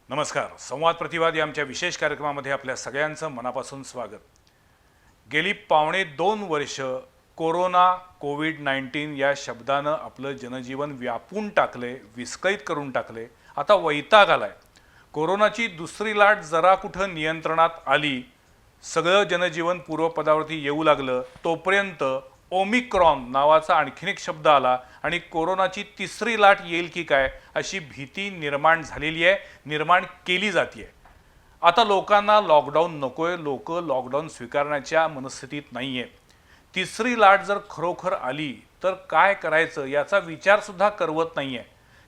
नमस्कार. संवाद प्रतिवाद या आमच्या विशेष कार्यक्रमामध्ये आपल्या सगळ्यांचं मनापासून स्वागत. गेली पावणे 2 वर्ष कोरोना कोविड-19 या शब्दानं आपलं जनजीवन व्यापून टाकले, विस्कळीत करून टाकले. आता वैताग आलाय. कोरोनाची दुसरी लाट जरा कुठं नियंत्रणात आली, सगळं जनजीवन पूर्वपदावरती येऊ लागलं, तोपर्यंत ओमिक्रॉन नावाचा आणखीन एक शब्द आला आणि कोरोनाची तिसरी लाट येईल की काय अशी भीती निर्माण झालेली आहे, निर्माण केली जाते. आता लोकांना लॉकडाऊन नकोय, लोक लॉकडाऊन स्वीकारण्याच्या मनस्थितीत नाहीये. तिसरी लाट जर खरोखर आली तर काय करायचं याचा विचार सुद्धा करवत नाहीये.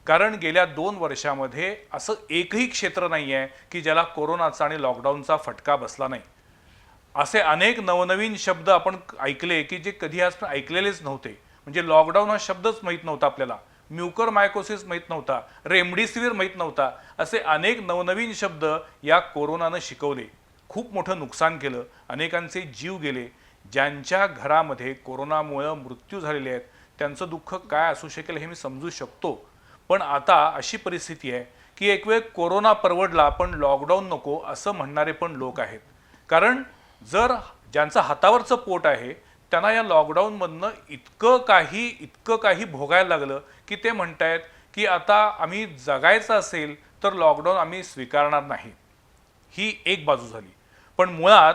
कारण गेल्या 2 वर्षामध्ये असं एकही क्षेत्र नाही आहे की ज्याला कोरोनाचा आणि लॉकडाऊनचा फटका बसला नाही. असे अनेक नवनवीन शब्द आपण ऐकले की जे कधी आज ऐकलेलेच नव्हते. म्हणजे लॉकडाऊन हा शब्दच माहीत नव्हता आपल्याला, म्युकर मायकोसिस माहीत नव्हता, रेमडेसिवीर माहीत नव्हता. असे अनेक नवनवीन शब्द या कोरोनानं शिकवले, खूप मोठं नुकसान केलं, अनेकांचे जीव गेले. ज्यांच्या घरामध्ये कोरोनामुळे मृत्यू झालेले आहेत त्यांचं दुःख काय असू शकेल हे मी समजू शकतो. पण आता अशी परिस्थिती आहे की एक वेळ कोरोना परवडला पण लॉकडाऊन नको असं म्हणणारे पण लोक आहेत. कारण जर ज्यांचं हातावरचं पोट आहे त्यांना या लॉकडाऊनमधनं इतकं काही भोगायला लागलं की ते म्हणतायत की आता आम्ही जगायचं असेल तर लॉकडाऊन आम्ही स्वीकारणार नाही. ही एक बाजू झाली. पण मुळात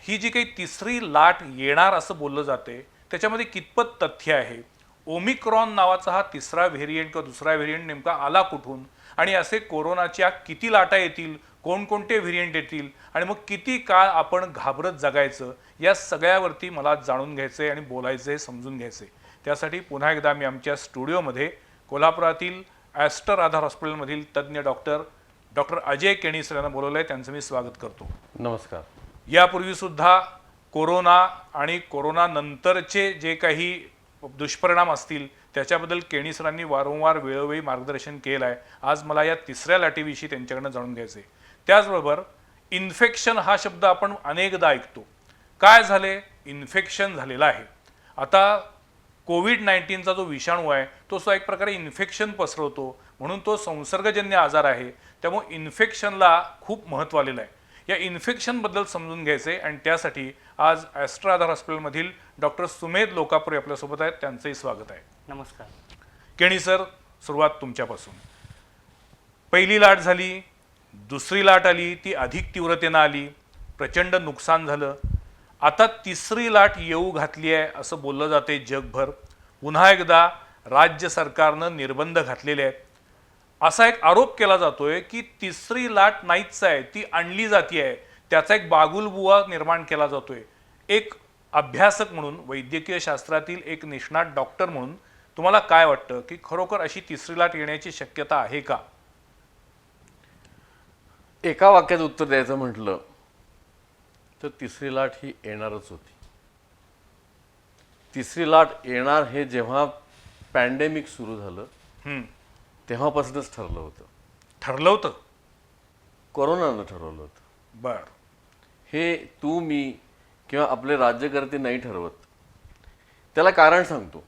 ही जी काही तिसरी लाट येणार असं बोललं जाते त्याच्यामध्ये कितपत तथ्य आहे? ओमिक्रॉन नावाचा हा तिसरा व्हेरियंट किंवा दुसरा व्हेरियंट नेमका आला कुठून आणि असे कोरोनाच्या किती लाटा येतील, कोणकोणते व्हेरियंट येतील आणि मग किती काळ आपण घाबरत जगायचं, या सगळ्यावरती मला जाणून घ्यायचे आणि बोलायचे, समजून घ्यायचे. त्यासाठी पुन्हा एकदा मी आमच्या स्टुडिओमध्ये कोल्हापुरातील ॲस्टर आधार हॉस्पिटलमधील तज्ज्ञ डॉक्टर अजय केणीसर यांना बोलवलं आहे. त्यांचं मी स्वागत करतो. नमस्कार. यापूर्वी सुद्धा कोरोना आणि कोरोना नंतरचे जे काही दुष्परिणाम असतील त्याच्याबद्दल केणीसरांनी वारंवार वेळोवेळी मार्गदर्शन केलं आहे. आज मला या तिसऱ्या लाटेविषयी त्यांच्याकडनं जाणून घ्यायचं आहे. त्याचबरोबर इन्फेक्शन हा शब्द आपण अनेकदा ऐकतो. काय झाले? इन्फेक्शन झालेलं आहे. आता कोविड-19चा जो विषाणू आहे तो एक प्रकारे इन्फेक्शन पसरवतो, म्हणून तो संसर्गजन्य आजार आहे. त्यामुळे इन्फेक्शनला खूप महत्त्व आलेलं आहे. या इन्फेक्शनबद्दल समजून घ्यायचे आणि त्यासाठी आज ॲस्टर आधार हॉस्पिटलमधील डॉक्टर सुमेध लोकापुरे आपल्यासोबत आहेत. त्यांचंही स्वागत आहे. नमस्कार. केणी सर, सुरुवात तुमच्यापासून. पहिली लाट झाली, दुसरी लाट आली, ती अधिक तीव्रतेनं आली, प्रचंड नुकसान झालं. आता तिसरी लाट येऊ घातली आहे असं बोललं जाते जगभर. पुन्हा एकदा राज्य सरकारनं निर्बंध घातलेले आहेत. असा एक आरोप केला जातोय की तिसरी लाट नाहीच आहे, ती आणली जाते आहे. त्याचा एक बागुलबुवा निर्माण केला जातोय. एक अभ्यासक म्हणून, वैद्यकीय शास्त्रातील एक निष्णात डॉक्टर म्हणून तुम्हाला काय वाटतं की खरोखर अशी तिसरी लाट येण्याची शक्यता आहे का? एका वाक्यात उत्तर द्यायचं म्हटलं तर तिसरी लाट ही येणारच होती. तिसरी लाट येणार हे जेव्हा पॅन्डेमिक सुरू झालं तेव्हापासूनच ठरलं होतं. ठरलं होतं? कोरोनानं ठरवलं होतं. बर. हे तू, मी किंवा आपले राज्यकर्ते नाही ठरवत. त्याला कारण सांगतो.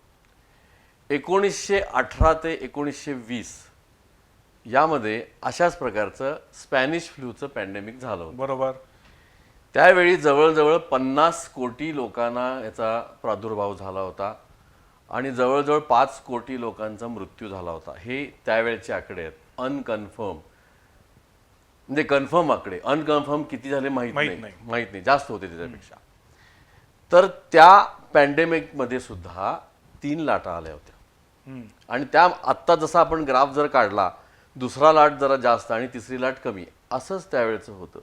1918 ते 1920 यामध्ये अशाच प्रकारचं स्पॅनिश फ्लूचं पॅन्डेमिक झालं होतं. बरोबर. त्यावेळी जवळजवळ 50 कोटी लोकांना याचा प्रादुर्भाव झाला होता आणि जवळजवळ 5 कोटी लोकांचा मृत्यू झाला होता. हे त्यावेळेचे आकडे आहेत. अनकन्फर्म, म्हणजे कन्फर्म आकडे. अनकन्फर्म किती झाले माहीत नाही, जास्त होते त्याच्यापेक्षा. तर त्या पॅन्डेमिकमध्ये सुद्धा 3 लाटा आल्या होत्या. आणि त्या आत्ता जसा आपण ग्राफ जर काढला, दुसरा लाट जरा जास्त आणि तिसरी लाट कमी, असंच त्यावेळेचं होतं.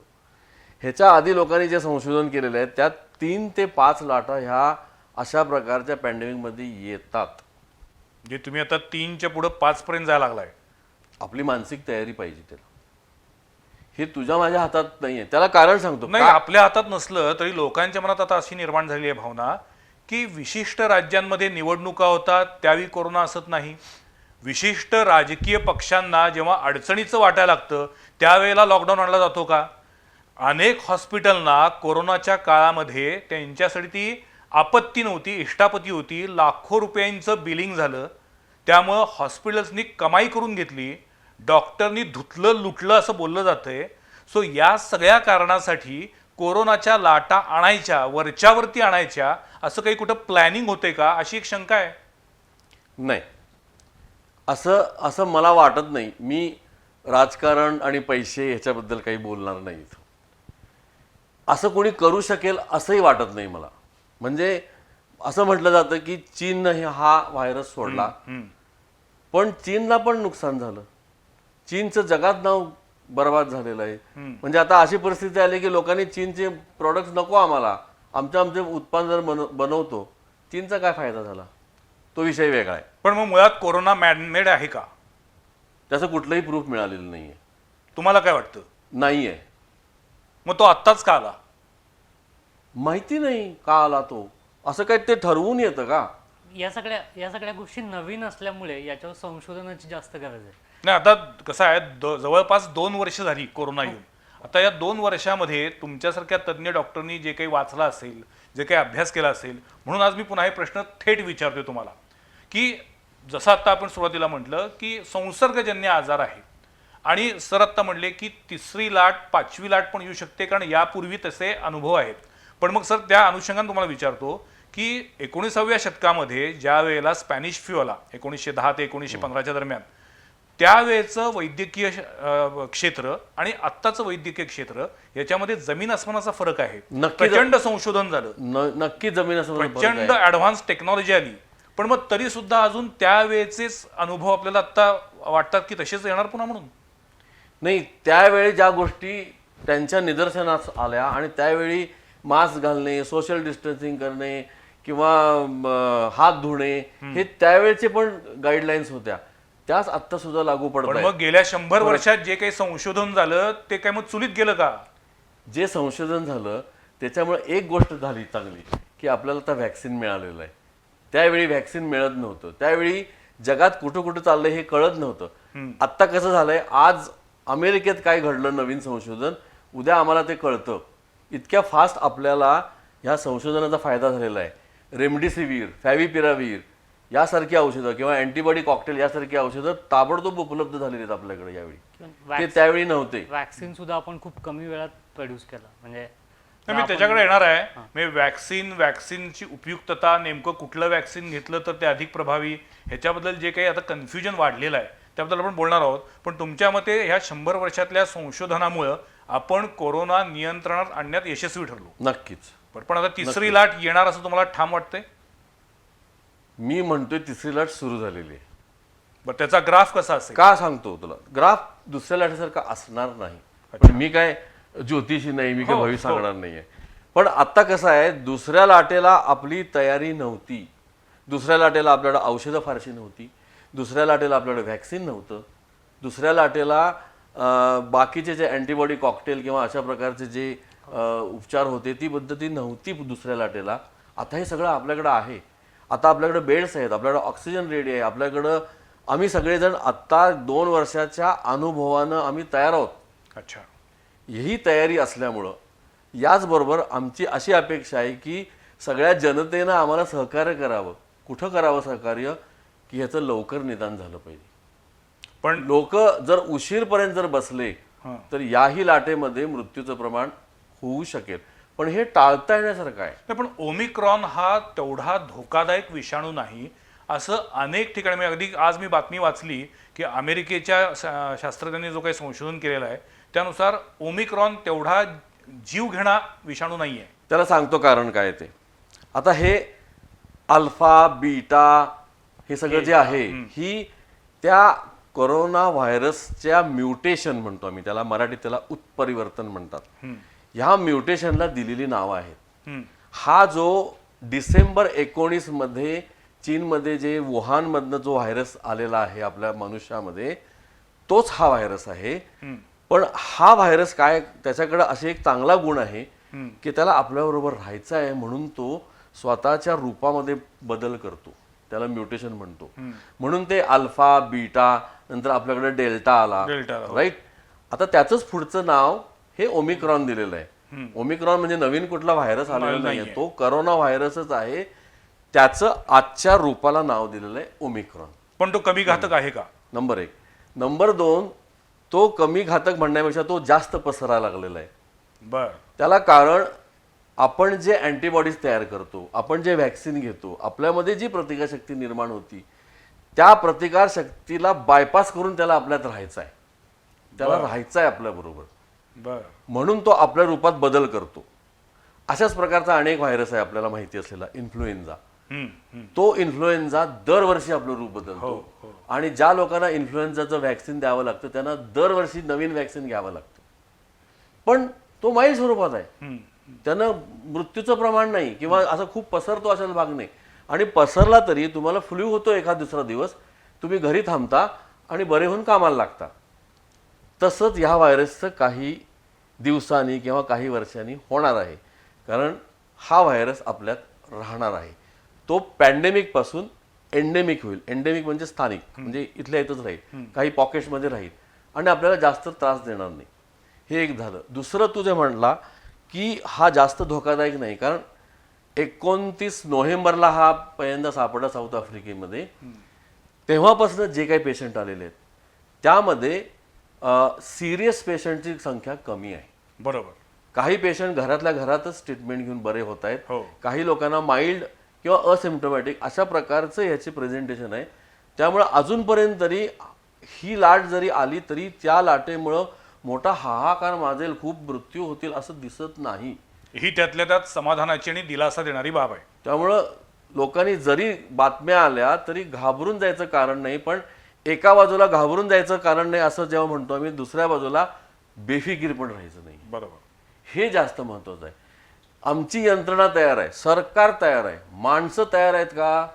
ह्याच्या आधी लोकांनी जे संशोधन केलेलं आहे त्यात 3 ते 5 लाटा ह्या अशा प्रकारच्या पॅन्डेमिकमध्ये येतात. जे तुम्ही आता 3च्या पुढे 5 पर्यंत जायला लागलाय. आपली मानसिक तयारी पाहिजे त्याला. हे तुझ्या माझ्या हातात नाहीये. त्याला कारण सांगतो. नाही, आपल्या हातात नसलं तरी लोकांच्या मनात आता अशी निर्माण झाली आहे भावना की विशिष्ट राज्यांमध्ये निवडणुका होतात त्यावेळी कोरोना असत नाही. विशिष्ट राजकीय पक्षांना जेव्हा अडचणीचं वाटायला लागतं त्यावेळेला लॉकडाऊन आणला जातो का? अनेक हॉस्पिटलना कोरोनाच्या काळामध्ये त्यांच्यासाठी ती आपत्ती नव्हती, इष्टापती होती. लाखो रुपयांचं बिलिंग झालं. त्यामुळं हॉस्पिटल्सनी कमाई करून घेतली. डॉक्टरनी धुतलं लुटलं असं बोललं जातंय. सो या सगळ्या कारणासाठी कोरोनाच्या लाटा आणायच्या, वरच्यावरती आणायच्या, असं काही कुठं प्लॅनिंग होते का, अशी एक शंका आहे. नाही, असं असं मला वाटत नाही. मी राजकारण आणि पैसे ह्याच्याबद्दल काही बोलणार नाही इथं. असं कोणी करू शकेल असंही वाटत नाही मला. म्हणजे असं म्हटलं जातं की चीननं हा व्हायरस सोडला, पण चीनला पण नुकसान झालं. चीनचं जगात नाव बर्बाद झालेलं आहे. म्हणजे आता अशी परिस्थिती आली की लोकांनी चीनचे प्रॉडक्ट्स नको, आम्हाला आमचे उत्पादन बनवतो. चीनचा काय फायदा झाला, तो विषय वेगळा आहे. पण मग मुळात कोरोना मॅनमेड आहे का, त्याचं कुठलंही प्रूफ मिळालेलं नाहीये. तुम्हाला काय वाटतं? नाहीये. मग तो आत्ताच का आला? माहिती नाही का आला तो. असं काही ते ठरवून येतं का? या सगळ्या गोष्टी नवीन असल्यामुळे याच्यावर संशोधनाची जास्त गरज आहे. नाही, आता कसं आहे, जवळपास 2 वर्ष झाली कोरोना येऊन. आता या 2 वर्षामध्ये तुमच्यासारख्या तज्ज्ञ डॉक्टरनी जे काही वाचलं असेल, जे काही अभ्यास केला असेल, म्हणून आज मी पुन्हा हे प्रश्न थेट विचारतोय तुम्हाला, की जसं आत्ता आपण सुरुवातीला म्हटलं की संसर्गजन्य आजार आहे, आणि सर आत्ता म्हणले की 3री लाट 5वी लाट पण येऊ शकते, कारण यापूर्वी तसे अनुभव आहेत. पण मग सर त्या अनुषंगाने तुम्हाला विचारतो की 19व्या शतकामध्ये ज्या वेळेला स्पॅनिश फ्लू आला 1910 ते 1915च्या दरम्यान, त्यावेळेचं वैद्यकीय क्षेत्र आणि आत्ताचं वैद्यकीय क्षेत्र याच्यामध्ये जमीन आसमानाचा फरक आहे. नक्की प्रचंड संशोधन झालं, नक्की जमीन असं प्रचंड ऍडव्हान्स टेक्नॉलॉजी आली, पण मग तरी सुद्धा अजून त्यावेळेचेच अनुभव आपल्याला आता वाटतात की तसेच येणार पुन्हा म्हणून. नाही, त्यावेळी ज्या गोष्टी त्यांच्या निदर्शनास आल्या आणि त्यावेळी मास्क घालणे, सोशल डिस्टन्सिंग करणे किंवा हात धुणे, हे त्यावेळेचे पण गाईडलाईन्स होत्या, त्याच आत्ता सुद्धा लागू पण पडत मग गेल्या 100 वर्षात जे काही संशोधन झालं ते काय मग चुलीत गेलं का? जे संशोधन झालं त्याच्यामुळे एक गोष्ट झाली चांगली, की आपल्याला आता व्हॅक्सिन मिळालेलं आहे. त्यावेळी व्हॅक्सिन मिळत नव्हतं. त्यावेळी जगात कुठं कुठं चाललंय हे कळत नव्हतं. आत्ता कसं झालंय, आज अमेरिकेत काय घडलं नवीन संशोधन, उद्या आम्हाला ते कळतं. इतक्या फास्ट आपल्याला ह्या संशोधनाचा फायदा झालेला आहे. रेमडेसिवीर, फॅव्हिपिरावीर यासारखी औषधं किंवा अँटीबॉडी कॉकटेल यासारखी औषधं ताबडतोब उपलब्ध झालेली आहेत आपल्याकडे यावेळी, ते त्यावेळी नव्हते. वॅक्सिन सुद्धा आपण खूप कमी वेळात प्रोड्यूस केला. म्हणजे मी त्याच्याकडे येणार आहे. म्हणजे वॅक्सिनची उपयुक्तता, नेमकं कुठलं वॅक्सिन घेतलं तर ते अधिक प्रभावी, ह्याच्याबद्दल जे काही आता कन्फ्युजन वाढलेलं आहे त्याबद्दल आपण बोलणार आहोत. पण तुमच्या मते ह्या 100 वर्षातल्या संशोधनामुळं आपण कोरोना नियंत्रणात आणण्यात यशस्वी ठरलो? नक्कीच. पण आता 3री लाट येणार असं तुम्हाला ठाम वाटतंय? मी म्हणतोय 3री लाट सुरू झालेली आहे. बरं, त्याचा ग्राफ कसा असेल? का सांगतो तुला, ग्राफ दुसऱ्या लाटेसारखा असणार नाही. पण मी काय ज्योतिषी नाही, मी काय भविष्य सांगणार नाहीये. पण आता कसं आहे, दुसऱ्या लाटेला आपली तयारी नव्हती. दुसऱ्या लाटेला आपल्याकडे औषधं फारशी नव्हती. दुसऱ्या लाटेला आपल्याकडे व्हॅक्सिन नव्हतं. दुसऱ्या लाटेला बाकीचे जे अँटीबॉडी कॉकटेल किंवा अशा प्रकारचे जे उपचार होते ती पद्धती नव्हती दुसऱ्या लाटेला. आता हे सगळं आपल्याकडं आहे. आता आपल्याकडे बेड्स आहेत, आपल्याकडे ऑक्सिजन रेडी आहे, आपल्याकडं आम्ही सगळेजण आत्ता 2 वर्षाच्या अनुभवानं आम्ही तयार आहोत. अच्छा. ही तयारी असल्यामुळं याचबरोबर आमची अशी अपेक्षा आहे की सगळ्या जनतेनं आम्हाला सहकार्य करावं. कुठं करावं सहकार्य, की ह्याचं लवकर निदान झालं पाहिजे. पण लोक जर उशीरपर्यंत जर बसले तर याही लाटेमध्ये मृत्यूचं प्रमाण होऊ शकेल. पण हे टाळता येण्यासारखं आहे. पण ओमिक्रॉन हा तेवढा धोकादायक विषाणू नाही असं अनेक ठिकाणी, मी अगदी आज मी बातमी वाचली की अमेरिकेच्या शास्त्रज्ञांनी जो काही संशोधन केलेलं आहे त्यानुसार ओमिक्रॉन तेवढा जीव घेणा विषाणू नाही आहे. त्याला सांगतो कारण काय ते. आता हे अल्फा बीटा हे सगळं जे आहे, ही त्या कोरोना व्हायरसच्या म्युटेशन म्हणतो आम्ही त्याला, मराठीत त्याला उत्परिवर्तन म्हणतात. ह्या म्युटेशनला दिलेली नावं आहेत. हा जो डिसेंबर 19 मध्ये चीनमध्ये जे वुहानमधनं जो व्हायरस आलेला आहे आपल्या मनुष्यामध्ये, तोच हा व्हायरस आहे. पण हा व्हायरस काय, त्याच्याकडे असे एक चांगला गुण आहे की त्याला आपल्याबरोबर राहायचं आहे, म्हणून तो स्वतःच्या रूपामध्ये बदल करतो. त्याला म्युटेशन म्हणतो. म्हणून ते अल्फा बीटा नंतर आपल्याकडे डेल्टा आला, राईट. आता त्याचंच पुढचं नाव हे ओमिक्रॉन दिलेलं आहे. ओमिक्रॉन म्हणजे नवीन कुठला व्हायरस आलेला नाहीये, तो करोना व्हायरसच आहे. त्याचं आजच्या रूपाला नाव दिलेलं आहे ओमिक्रॉन. पण तो कमी घातक आहे का? नंबर 1. नंबर 2, तो कमी घातक म्हणण्यापेक्षा तो जास्त पसरायला लागलेला आहे. बर त्याला कारण आपण जे अँटीबॉडीज तयार करतो, आपण जे व्हॅक्सिन घेतो, आपल्यामध्ये जी प्रतिकारशक्ती निर्माण होती, त्या प्रतिकारशक्तीला बायपास करून त्याला आपल्यात राहायचं आहे. त्याला राहायचं आहे आपल्याबरोबर, बर म्हणून तो आपल्या रूपात बदल करतो. अशाच प्रकारचा अनेक व्हायरस आहे आपल्याला माहिती असलेला, इन्फ्लुएन्झा. तो इन्फ्लुएन्झा दरवर्षी आपलं रूप बदलतो आणि ज्या लोकांना इन्फ्लुएन्झाचं व्हॅक्सिन द्यावं लागतं त्यांना दरवर्षी नवीन व्हॅक्सिन घ्यावं लागतं. पण तो माईल स्वरूपात आहे, त्यानं मृत्यूचं प्रमाण नाही किंवा असं खूप पसरतो असा भाग नाही. आणि पसरला तरी तुम्हाला फ्लू होतो एखाद दुसरा दिवस, तुम्ही घरी थांबता आणि बरे होऊन कामाला लागता. तसंच ह्या व्हायरसचं काही दिवसांनी किंवा काही वर्षांनी होणार आहे, कारण हा व्हायरस आपल्यात राहणार आहे. तो पॅन्डेमिक पासून एंडेमिक होईल. एंडेमिक म्हणजे स्थानिक, म्हणजे इथल्या इथंच राहील, काही पॉकेट्समध्ये राहील आणि आपल्याला जास्त त्रास देणार नाही. हे एक झालं. दुसरं तू जे म्हणला की हा जास्त धोकादायक नाही, कारण 29 नोव्हेंबरला हा पहिल्यांदा सापडला साऊथ आफ्रिकेमध्ये. तेव्हापासून जे काही पेशंट आलेले आहेत त्यामध्ये सिरियस पेशंटची संख्या कमी आहे. बरोबर. काही पेशंट घरातल्या घरातच ट्रीटमेंट घेऊन बरे होत आहेत. हो. काही लोकांना माइल्ड किंवा असिम्प्टोमॅटिक अशा प्रकारचं याचे प्रेझेंटेशन आहे. त्यामुळे अजूनपर्यंत तरी ही लाट जरी आली तरी त्या लाटेमुळं मोठा हाहाकार माजेल, खूप मृत्यू होतील असं दिसत नाही. ही त्यातल्या त्यात समाधानाची आणि दिलासा देणारी बाब आहे. त्यामुळं लोकांनी जरी बातम्या आल्या तरी घाबरून जायचं कारण नाही. पण एका बाजूला घाबरून जायचं कारण नाही असं जेव्हा म्हणतो आम्ही, दुसऱ्या बाजूला बेफिकीर पण राहायचं नाही. बरोबर. हे जास्त महत्वाचं आहे. आमची यंत्रणा तयार आहे, सरकार तयार आहे, माणसं तयार आहेत का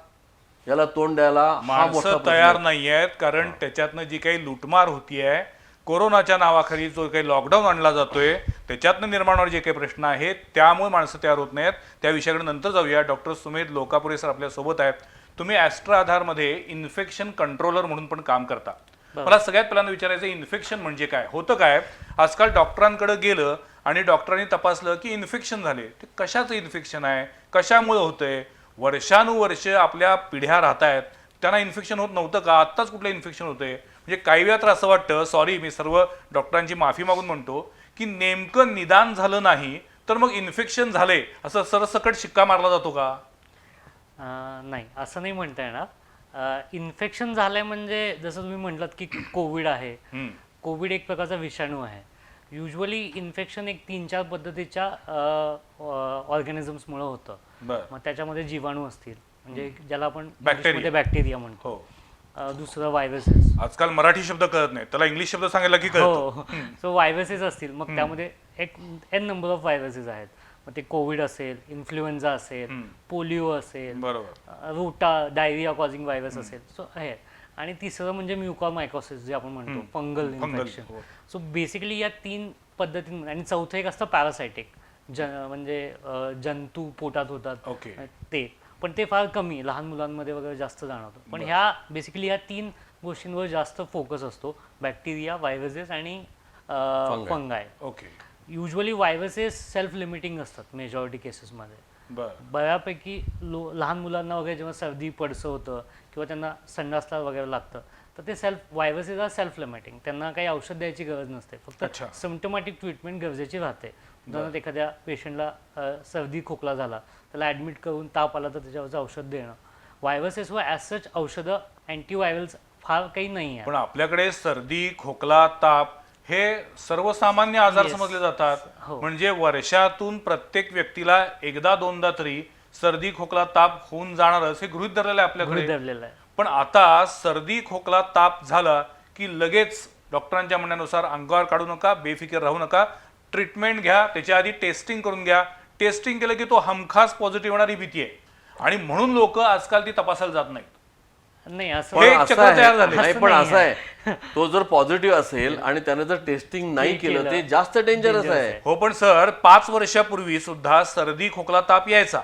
याला तोंड द्यायला? हा मोठा माणसं प्रश्न तयार आहे. नाही आहेत, कारण त्याच्यातनं जी काही लुटमार होतीये, कोरोनाच्या नावाखाली जो काही लॉकडाऊन आणला जातोय त्याच्यातनं निर्माण होणारे जे काही प्रश्न आहेत त्यामुळे माणसं तयार होत नाहीत. त्या विषयाकडे नंतर जाऊया. डॉक्टर सुमेध लोकापुरे सर आपल्या सोबत आहेत. तुम्ही ॲस्ट्रा आधारमध्ये इन्फेक्शन कंट्रोलर म्हणून पण काम करता. मला सगळ्यात पहिल्यांदा विचारायचं, इन्फेक्शन म्हणजे काय, होतं काय? आजकाल डॉक्टरांकडे गेलं आणि डॉक्टरांनी तपासलं की इन्फेक्शन झाले. ते कशाचं इन्फेक्शन आहे, कशामुळे होतंय? वर्षानुवर्ष आपल्या पिढ्या राहत आहेत, त्यांना इन्फेक्शन होत नव्हतं का? आत्ताच कुठलं इन्फेक्शन होतंय? म्हणजे काही वेळा तर असं वाटतं, सॉरी मी सर्व डॉक्टरांची माफी मागून म्हणतो, की नेमकं निदान झालं नाही तर मग इन्फेक्शन झाले असं सरसकट शिक्का मारला जातो का? नाही, असं नाही म्हणता येणार. इन्फेक्शन झालंय म्हणजे जसं तुम्ही म्हटलात की कोविड आहे. कोविड एक प्रकारचा विषाणू आहे. युजली इन्फेक्शन एक 3-4 पद्धतीच्या ऑर्गॅनिझम्समुळे होतं. मग त्याच्यामध्ये जीवाणू असतील, म्हणजे ज्याला आपण बॅक्टेरिया म्हणतो. दुसरं व्हायरसेस. आजकाल मराठी शब्द कळत नाही, त्याला इंग्लिश शब्द सांगायला की कळतं. हो. सो व्हायरसेस असतील, मग त्यामध्ये एक n नंबर ऑफ व्हायरसेस आहेत. मग ते कोविड असेल, इन्फ्लुएन्झा असेल, पोलिओ असेल, बरोबर, रोटा डायरिया कॉझिंग व्हायरस असेल. सो हे. आणि तिसरं म्हणजे म्युकरमायकोसिस जे आपण म्हणतो, फंगल इन्फेक्शन. सो बेसिकली या 3 पद्धतींमध्ये. आणि चौथं एक असतं पॅरासायटिक, म्हणजे जंतू पोटात होतात ते. पण ते फार कमी, लहान मुलांमध्ये वगैरे जास्त जाणवतं. पण ह्या बेसिकली या 3 गोष्टींवर जास्त फोकस असतो, बॅक्टेरिया, व्हायरसेस आणि फंगाय. Okay. Usually viruses self limiting असतात मेजॉरिटी केसेसमध्ये. बऱ्यापैकी लहान मुलांना वगैरे जेव्हा सर्दी पडसं होतं किंवा त्यांना संडासला वगैरे लागतं तर ते व्हायरसेस आर सेल्फ लिमिटिंग. त्यांना काही औषध द्यायची गरज नसते, फक्त सिम्प्टोमॅटिक ट्रीटमेंट गरजेची राहते. उदाहरणार्थ एखाद्या पेशंटला सर्दी खोकला झाला, त्याला ॲडमिट करून ताप आला तर त्याच्यावरचं औषध देणं. व्हायरसेसवर ॲज सच औषधं अँटीव्हायरल्स फार काही नाही आहे. पण आपल्याकडे सर्दी, खोकला, ताप हे सर्वसामान्य आजार समजले जातात. म्हणजे वर्षातून प्रत्येक व्यक्तीला एकदा दोनदा तरी सर्दी, खोकला, ताप होऊन जाणारच हे गृहीत धरलेलं आहे आपल्याकडे. पण आता सर्दी, खोकला, ताप झाला की लगेच डॉक्टरांच्या म्हणण्यानुसार अंगावर काढू नका, बेफिकीर राहू नका, ट्रीटमेंट घ्या, त्याच्या आधी टेस्टिंग करून घ्या. टेस्टिंग केलं की तो हमखास पॉझिटिव्ह होणारी भीती आहे आणि म्हणून लोक आजकाल ती तपासायला जात नाहीत. नाही असं पण असं आहे, तो जर पॉझिटिव्ह असेल आणि त्याने जर टेस्टिंग नाही केलं ते जास्त डेंजरस आहे. हो, पण सर 5 वर्षापूर्वी सुद्धा सर्दी, खोकला, ताप यायचा,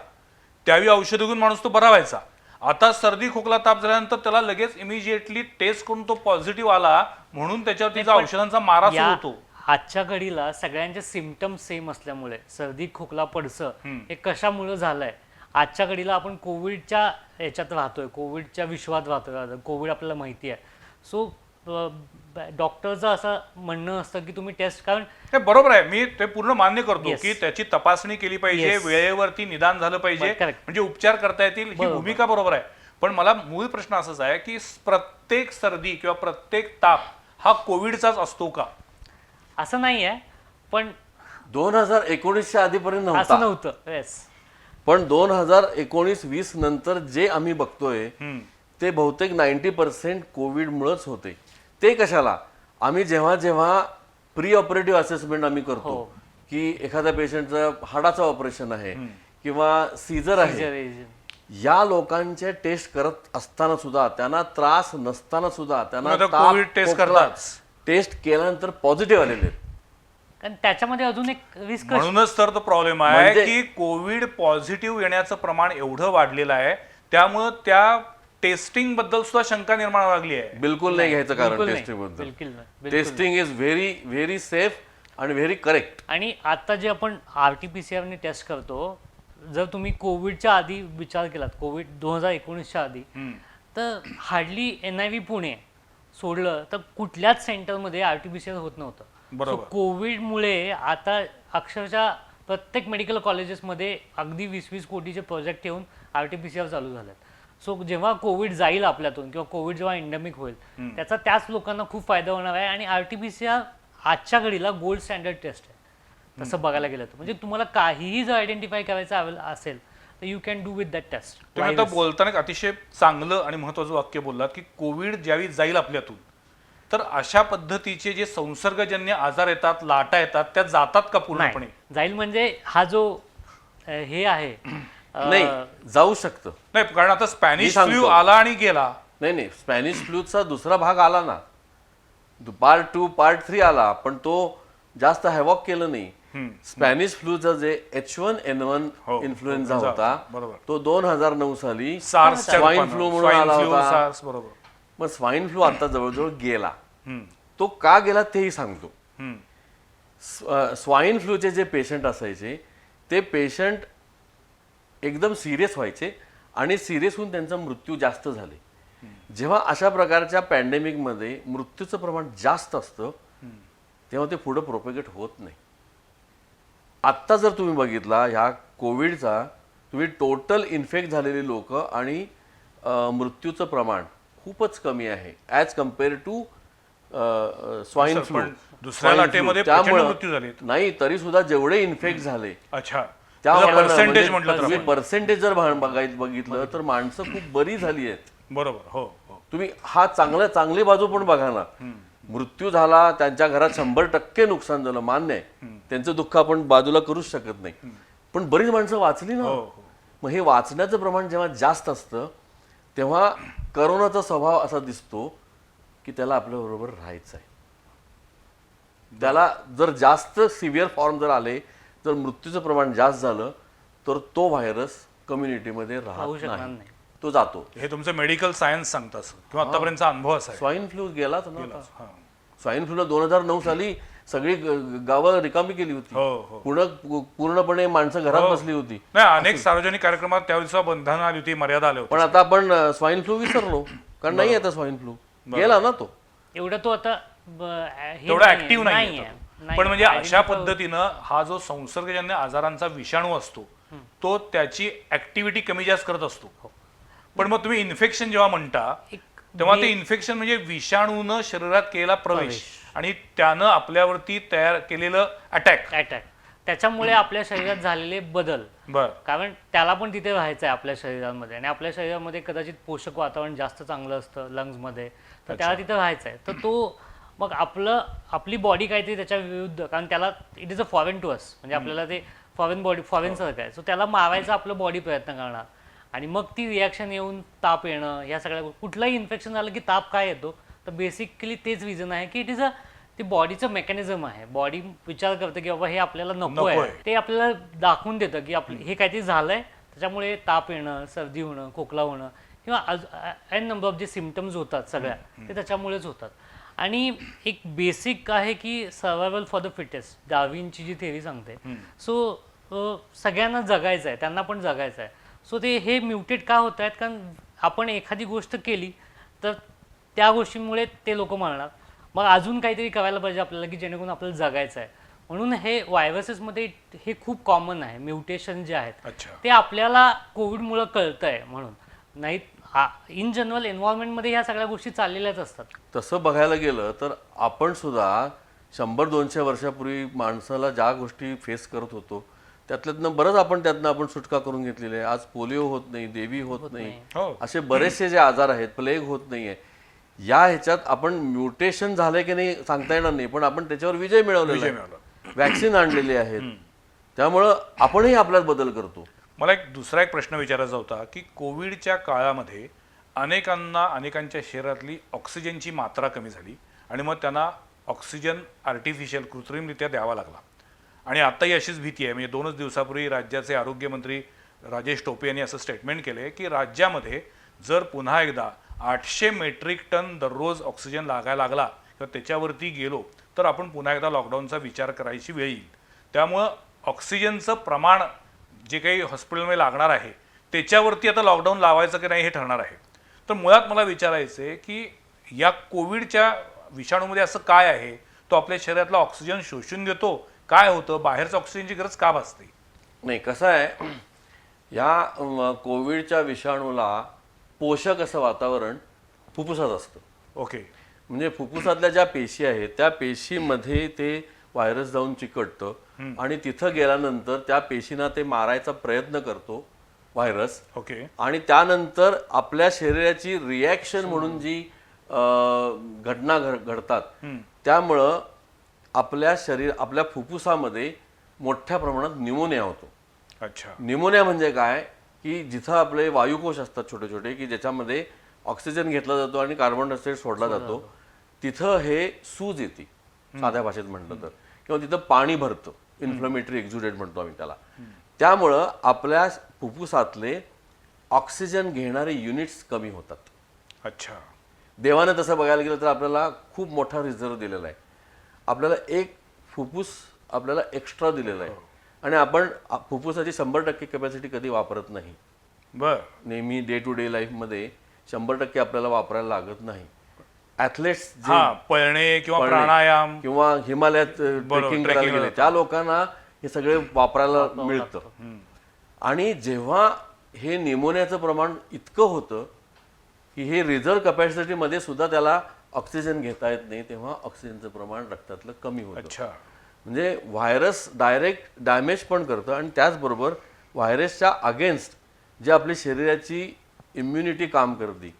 त्यावेळी औषध घेऊन माणूस तो बरा व्हायचा. आता सर्दी, खोकला, ताप झाल्यानंतर त्याला लगेच इमिजिएटली टेस्ट करून तो पॉझिटिव्ह आला म्हणून त्याच्यावर तिचा औषधांचा मारा सुरू होतो. आजच्या घडीला सगळ्यांचे सिम्पटम्स सेम असल्यामुळे सर्दी, खोकला, पडसं हे कशामुळे झालंय? आजच्या घडीला आपण कोविडच्या याच्यात राहतोय, कोविडच्या विश्वात राहतोय, कोविड आपल्याला माहिती आहे. सो डॉक्टरचं असं म्हणणं असतं की तुम्ही टेस्ट, कारण ते बरोबर आहे, मी ते पूर्ण मान्य करतो Yes. की त्याची तपासणी केली पाहिजे, Yes. वेळेवरती निदान झालं पाहिजे, Correct. म्हणजे उपचार करता येतील, ही बरोबर. भूमिका बरोबर आहे. पण मला मूळ प्रश्न असाच आहे की प्रत्येक सर्दी किंवा प्रत्येक ताप हा कोविडचाच असतो का? असं नाही आहे. पण 2019च्या आधीपर्यंत असं नव्हता, नव्हतं. येस, पण 2019-20 नंतर जे आम्ही बघतोय ते बहुतेक 90% कोविडमुळेच होते. ते कशाला? आम्ही जेव्हा जेव्हा प्री ऑपरेटिव्ह असेसमेंट आम्ही करतो हो. की एखाद्या पेशंटचं हाडाचं ऑपरेशन आहे किंवा सीझर आहे, या लोकांचे टेस्ट करत असताना सुद्धा, त्यांना त्रास नसताना सुद्धा, त्यांना आता कोविड टेस्ट करताच. टेस्ट केल्यानंतर पॉझिटिव्ह आलेले आहेत. कारण त्याच्यामध्ये अजून एक रिस्क. म्हणूनच तर तो प्रॉब्लेम आहे म्हणजे- की कोविड पॉझिटिव्ह येण्याचं प्रमाण एवढं वाढलेलं आहे, त्यामुळं त्या टेस्टिंग बद्दल सुद्धा शंका निर्माण लागली आहे. बिलकुल नाही घ्यायचं कारण बिलकुल नाही. टेस्टिंग बद्दल. बिलकुल नाही. बिलकुल नाही. Testing is very very safe आणि व्हेरी करेक्ट. आणि आता जे आपण RT-PCR ने टेस्ट करतो, जर तुम्ही कोविडच्या आधी विचार केलात, कोविड 2019च्या आधी, तर हार्डली NIV पुणे सोडलं तर कुठल्याच सेंटरमध्ये RT-PCR होत नव्हतं. बरोबर. कोविडमुळे आता अक्षरशः प्रत्येक मेडिकल कॉलेजेसमध्ये अगदी 20-20 कोटीचे प्रोजेक्ट येऊन RT-PCR चालू झालेत. सो जेव्हा कोविड जाईल आपल्यातून किंवा कोविड जेव्हा एंडेमिक होईल, त्याचा त्याच लोकांना खूप फायदा होणार आहे. आणि RT-PCR आजच्या घडीला गोल्ड स्टँडर्ड टेस्ट आहे तसं बघायला गेलं तर. म्हणजे तुम्हाला काहीही जर आयडेंटिफाय करायचं असेल तर you can do with that test. तुम्ही आता बोलताना एक अतिशय चांगलं आणि महत्वाचं वाक्य बोललात की कोविड ज्यावेळी जाईल आपल्यातून, तर अशा पद्धतीचे जे संसर्गजन्य आजार येतात, लाटा येतात, त्या जातात का पूर्णपणे? जाईल म्हणजे हा जो हे आहे नाही, जाऊ शकतं. नाही, कारण आता मी स्पॅनिश सांगतो. फ्लू आला आणि गेला. नाही, स्पॅनिश फ्लूचा दुसरा भाग आला ना, पार्ट 2 पार्ट 3 आला, पण तो जास्त हॅवॉक केलं नाही. स्पॅनिश फ्लूचा जे H1N1 हो, इन्फ्लुएन्झा हो, होता, बरोबर. तो 2009 साली SARS च्या स्वाईन रूपानं, फ्लू म्हणून स्वाईन आला फ्लू, होता. SARS, बरोबर. मग स्वाईन फ्लू आता जवळजवळ गेला. तो का गेला तेही सांगतो. स्वाईन फ्लूचे जे पेशंट असायचे, ते पेशंट एकदम सिरियस व्हायचे आणि सिरियस होऊन त्यांचा मृत्यू जास्त झाले. जेव्हा अशा प्रकारच्या पॅन्डेमिकमध्ये मृत्यूचं प्रमाण जास्त असतं, तेव्हा ते पुढे प्रोपेगेट होत नाही. आत्ता जर तुम्ही बघितला ह्या कोविडचा, तुम्ही टोटल इन्फेक्ट झालेली लोक आणि मृत्यूचं प्रमाण खूपच कमी आहे as compare to swine flu. पण दुसऱ्या लाटेमध्ये प्रचंड मृत्यू झालेत. नाही, तरी सुद्धा जेवढे इन्फेक्ट झाले, अच्छा, त्या पर्सेंटेज म्हटलं तर आपण. पर्सेंटेज जर बघितलं तर माणसं खूप बरी झाली आहेत. बरोबर. हो, हो. तुम्ही हा चांगली बाजू पण बघा ना. मृत्यू झाला, त्यांच्या घरात 100% नुकसान झालं, मान्य आहे. त्यांचं दुःख आपण बाजूला करूच शकत नाही, पण बरीच माणसं वाचली ना. हो, हो. मग हे वाचण्याचं प्रमाण जेव्हा जास्त असतं, तेव्हा करोनाचा स्वभाव असा दिसतो की त्याला आपल्याबरोबर राहायचं आहे. त्याला जर जास्त सिव्हिअर फॉर्म जर आले, जर मृत्यूचं प्रमाण जास्त झालं, तर तो व्हायरस कम्युनिटीमध्ये राहू राहत शकणार नाही, नाही. तो जातो. हे तुमचं मेडिकल सायन्स सांगतं असं, किंवा आतापर्यंतचा अनुभव असा आहे. स्वाईन फ्लू गेलाच ना आता. हा. स्वाईन फ्लूला 2009 साली सगळी गावं रिकामी केली होती. हो, हो. पूर्णपणे माणसं घरात बसली होती. नाही, अनेक सार्वजनिक कार्यक्रमात त्यावेळेस बंधनं आली होती, मर्यादा आल्या पण आता आपण स्वाईन फ्लू विसरलो, कारण नाही आता स्वाईन फ्लू गेला ना तो. एवढा तो आता तेवढा ऍक्टिव्ह नाही. पण म्हणजे अशा पद्धतीनं हा जो संसर्गजन्य आजारांचा विषाणू असतो, तो त्याची ऍक्टिव्हिटी कमी जास्त करत असतो. पण मग तुम्ही इन्फेक्शन जेव्हा म्हणता, तेव्हा ते इन्फेक्शन म्हणजे विषाणूनं शरीरात केलेला प्रवेश आणि त्यानं आपल्यावरती तयार केलेलं अटॅक. त्याच्यामुळे आपल्या शरीरात झालेले बदल. बर. कारण त्याला पण तिथे राहायचं आहे आपल्या शरीरामध्ये, आणि आपल्या शरीरामध्ये कदाचित पोषक वातावरण जास्त चांगलं असतं लंग्समध्ये, तर त्याला तिथे राहायचं आहे. तर तो मग आपली बॉडी काहीतरी त्याच्या विरुद्ध, कारण त्याला it is a foreign to us, म्हणजे आपल्याला ते फॉरेन सारखं आहे. सो त्याला मारायचा आपलं बॉडी प्रयत्न करणार, आणि मग ती रिॲक्शन येऊन ताप येणं, ह्या सगळ्या. कुठलंही इन्फेक्शन झालं की ताप काय येतो, तर बेसिकली तेच रिझन आहे की इट इज अ, ते बॉडीचं मेकॅनिझम आहे. बॉडी विचार करते की बाबा हे आपल्याला नको आहे, ते आपल्याला दाखवून देतं की हे काहीतरी झालंय, त्याच्यामुळे ताप येणं, सर्दी होणं, खोकला होणं, किंवा एन नंबर ऑफ जे सिम्पटम्स होतात सगळ्या, ते त्याच्यामुळेच होतात. आणि एक बेसिक आहे की सर्वायवल फॉर द फिटेस्ट, डार्विनची जी थेरी सांगते. सो सगळ्यांना जगायचं आहे, त्यांना पण जगायचं आहे. सो हे म्युटेट का होत आहेत, कारण आपण एखादी गोष्ट केली तर त्या गोष्टींमुळे ते लोक मरणार. मग अजून काहीतरी करायला पाहिजे आपल्याला की जेणेकरून आपल्याला जगायचं आहे. म्हणून हे व्हायरसेसमध्ये हे खूप कॉमन आहे, म्युटेशन जे आहेत अच्छा. ते आपल्याला कोविडमुळं कळतं आहे म्हणून. नाही इन जनरल एन्व्हायरमेंटमध्ये ह्या सगळ्या गोष्टी चाललेल्याच असतात. तसं बघायला गेलं तर आपण सुद्धा 100-200 वर्षापूर्वी माणसाला ज्या गोष्टी फेस करत होतो त्यातल्यातनं बरंच आपण सुटका करून घेतलेली आहे. आज पोलिओ होत नाही, देवी होत नाही, हो. असे बरेचसे जे आजार आहेत, प्लेग होत नाहीये. या ह्याच्यात आपण म्युटेशन झालंय की नाही सांगता येणार नाही, पण आपण त्याच्यावर विजय मिळवलेला आहे, वॅक्सिन आणलेली आहेत, त्यामुळं आपणही आपल्यात बदल करतो. मला दुसरा एक प्रश्न विचारायचा होता की कोविडच्या काळामध्ये अनेकांच्या शरीरातली ऑक्सिजनची मात्रा कमी झाली आणि मग त्यांना ऑक्सिजन आर्टिफिशियल कृत्रिमरित्या द्यावा लागला. आणि आत्ताही अशीच भीती आहे. म्हणजे 2च दिवसापूर्वी राज्याचे आरोग्यमंत्री राजेश टोपे यांनी असं स्टेटमेंट केलं की राज्यामध्ये जर पुन्हा एकदा 800 मेट्रिक टन दररोज ऑक्सिजन लागायला लागला किंवा त्याच्यावरती गेलो तर आपण पुन्हा एकदा लॉकडाऊनचा विचार करायची वेळ येईल. त्यामुळं ऑक्सिजनचं प्रमाण जे काही हॉस्पिटलमध्ये लागणार आहे त्याच्यावरती आता लॉकडाऊन लावायचं की नाही हे ठरणार आहे. तर मुळात मला विचारायचं आहे की या कोविडच्या विषाणूमध्ये असं काय आहे, तो आपल्या शरीरातला ऑक्सिजन शोषून घेतो, काय होतं, बाहेरचं ऑक्सिजनची गरज का भासते? नाही, कसं आहे, या कोविडच्या विषाणूला पोषक असं वातावरण फुफ्फुसात असतं. ओके. म्हणजे फुफ्फुसातल्या ज्या पेशी आहेत त्या पेशीमध्ये ते व्हायरस जाऊन चिकटतं आणि तिथं गेल्यानंतर त्या पेशींना ते मारायचा प्रयत्न करतो व्हायरस. ओके. आणि त्यानंतर आपल्या शरीराची रिॲक्शन म्हणून जी घटना घडतात त्यामुळं आपल्या फुफ्फुसामध्ये मोठ्या प्रमाणात न्यूमोनिया होतो. अच्छा. न्यूमोनिया म्हणजे काय की जिथं आपले वायुकोश असतात छोटे छोटे की ज्याच्यामध्ये ऑक्सिजन घेतला जातो आणि कार्बन डायऑक्साईड सोडला जातो, तिथं हे सूज येते साध्या भाषेत म्हटलं तर, किंवा तिथं पाणी भरतं, इन्फ्लमेटरी एक्झुडेट म्हणतो आम्ही त्याला. त्यामुळं आपल्या फुफ्फुसातले ऑक्सिजन घेणारे युनिट्स कमी होतात. अच्छा. देवानं तसं बघायला गेलं तर आपल्याला खूप मोठा रिझर्व दिलेला आहे. आपल्याला एक फुफ्फुस आपल्याला एक्स्ट्रा दिलेला आहे आणि आपण फुफ्फुसाची 100% कॅपॅसिटी कधी वापरत नाही. बर. नेहमी डे टू डे लाईफमध्ये 100% आपल्याला वापरायला लागत नाही. ॲथलेट्स पळणे किंवा प्राणायाम किंवा हिमालयात ट्रेकिंग करायला गेले त्या लोकांना हे सगळे वापरायला मिळतं. आणि जेव्हा हे निमोनियाचं प्रमाण इतकं होतं की हे रिझर्व्ह कॅपॅसिटीमध्ये सुद्धा त्याला ऑक्सिजन घेता येत नाही, तेव्हा ऑक्सिजनचं प्रमाण रक्तातलं कमी होतं. अच्छा. म्हणजे व्हायरस डायरेक्ट डॅमेज पण करतं आणि त्याचबरोबर व्हायरसच्या अगेन्स्ट जे आपली शरीराची इम्युनिटी काम करते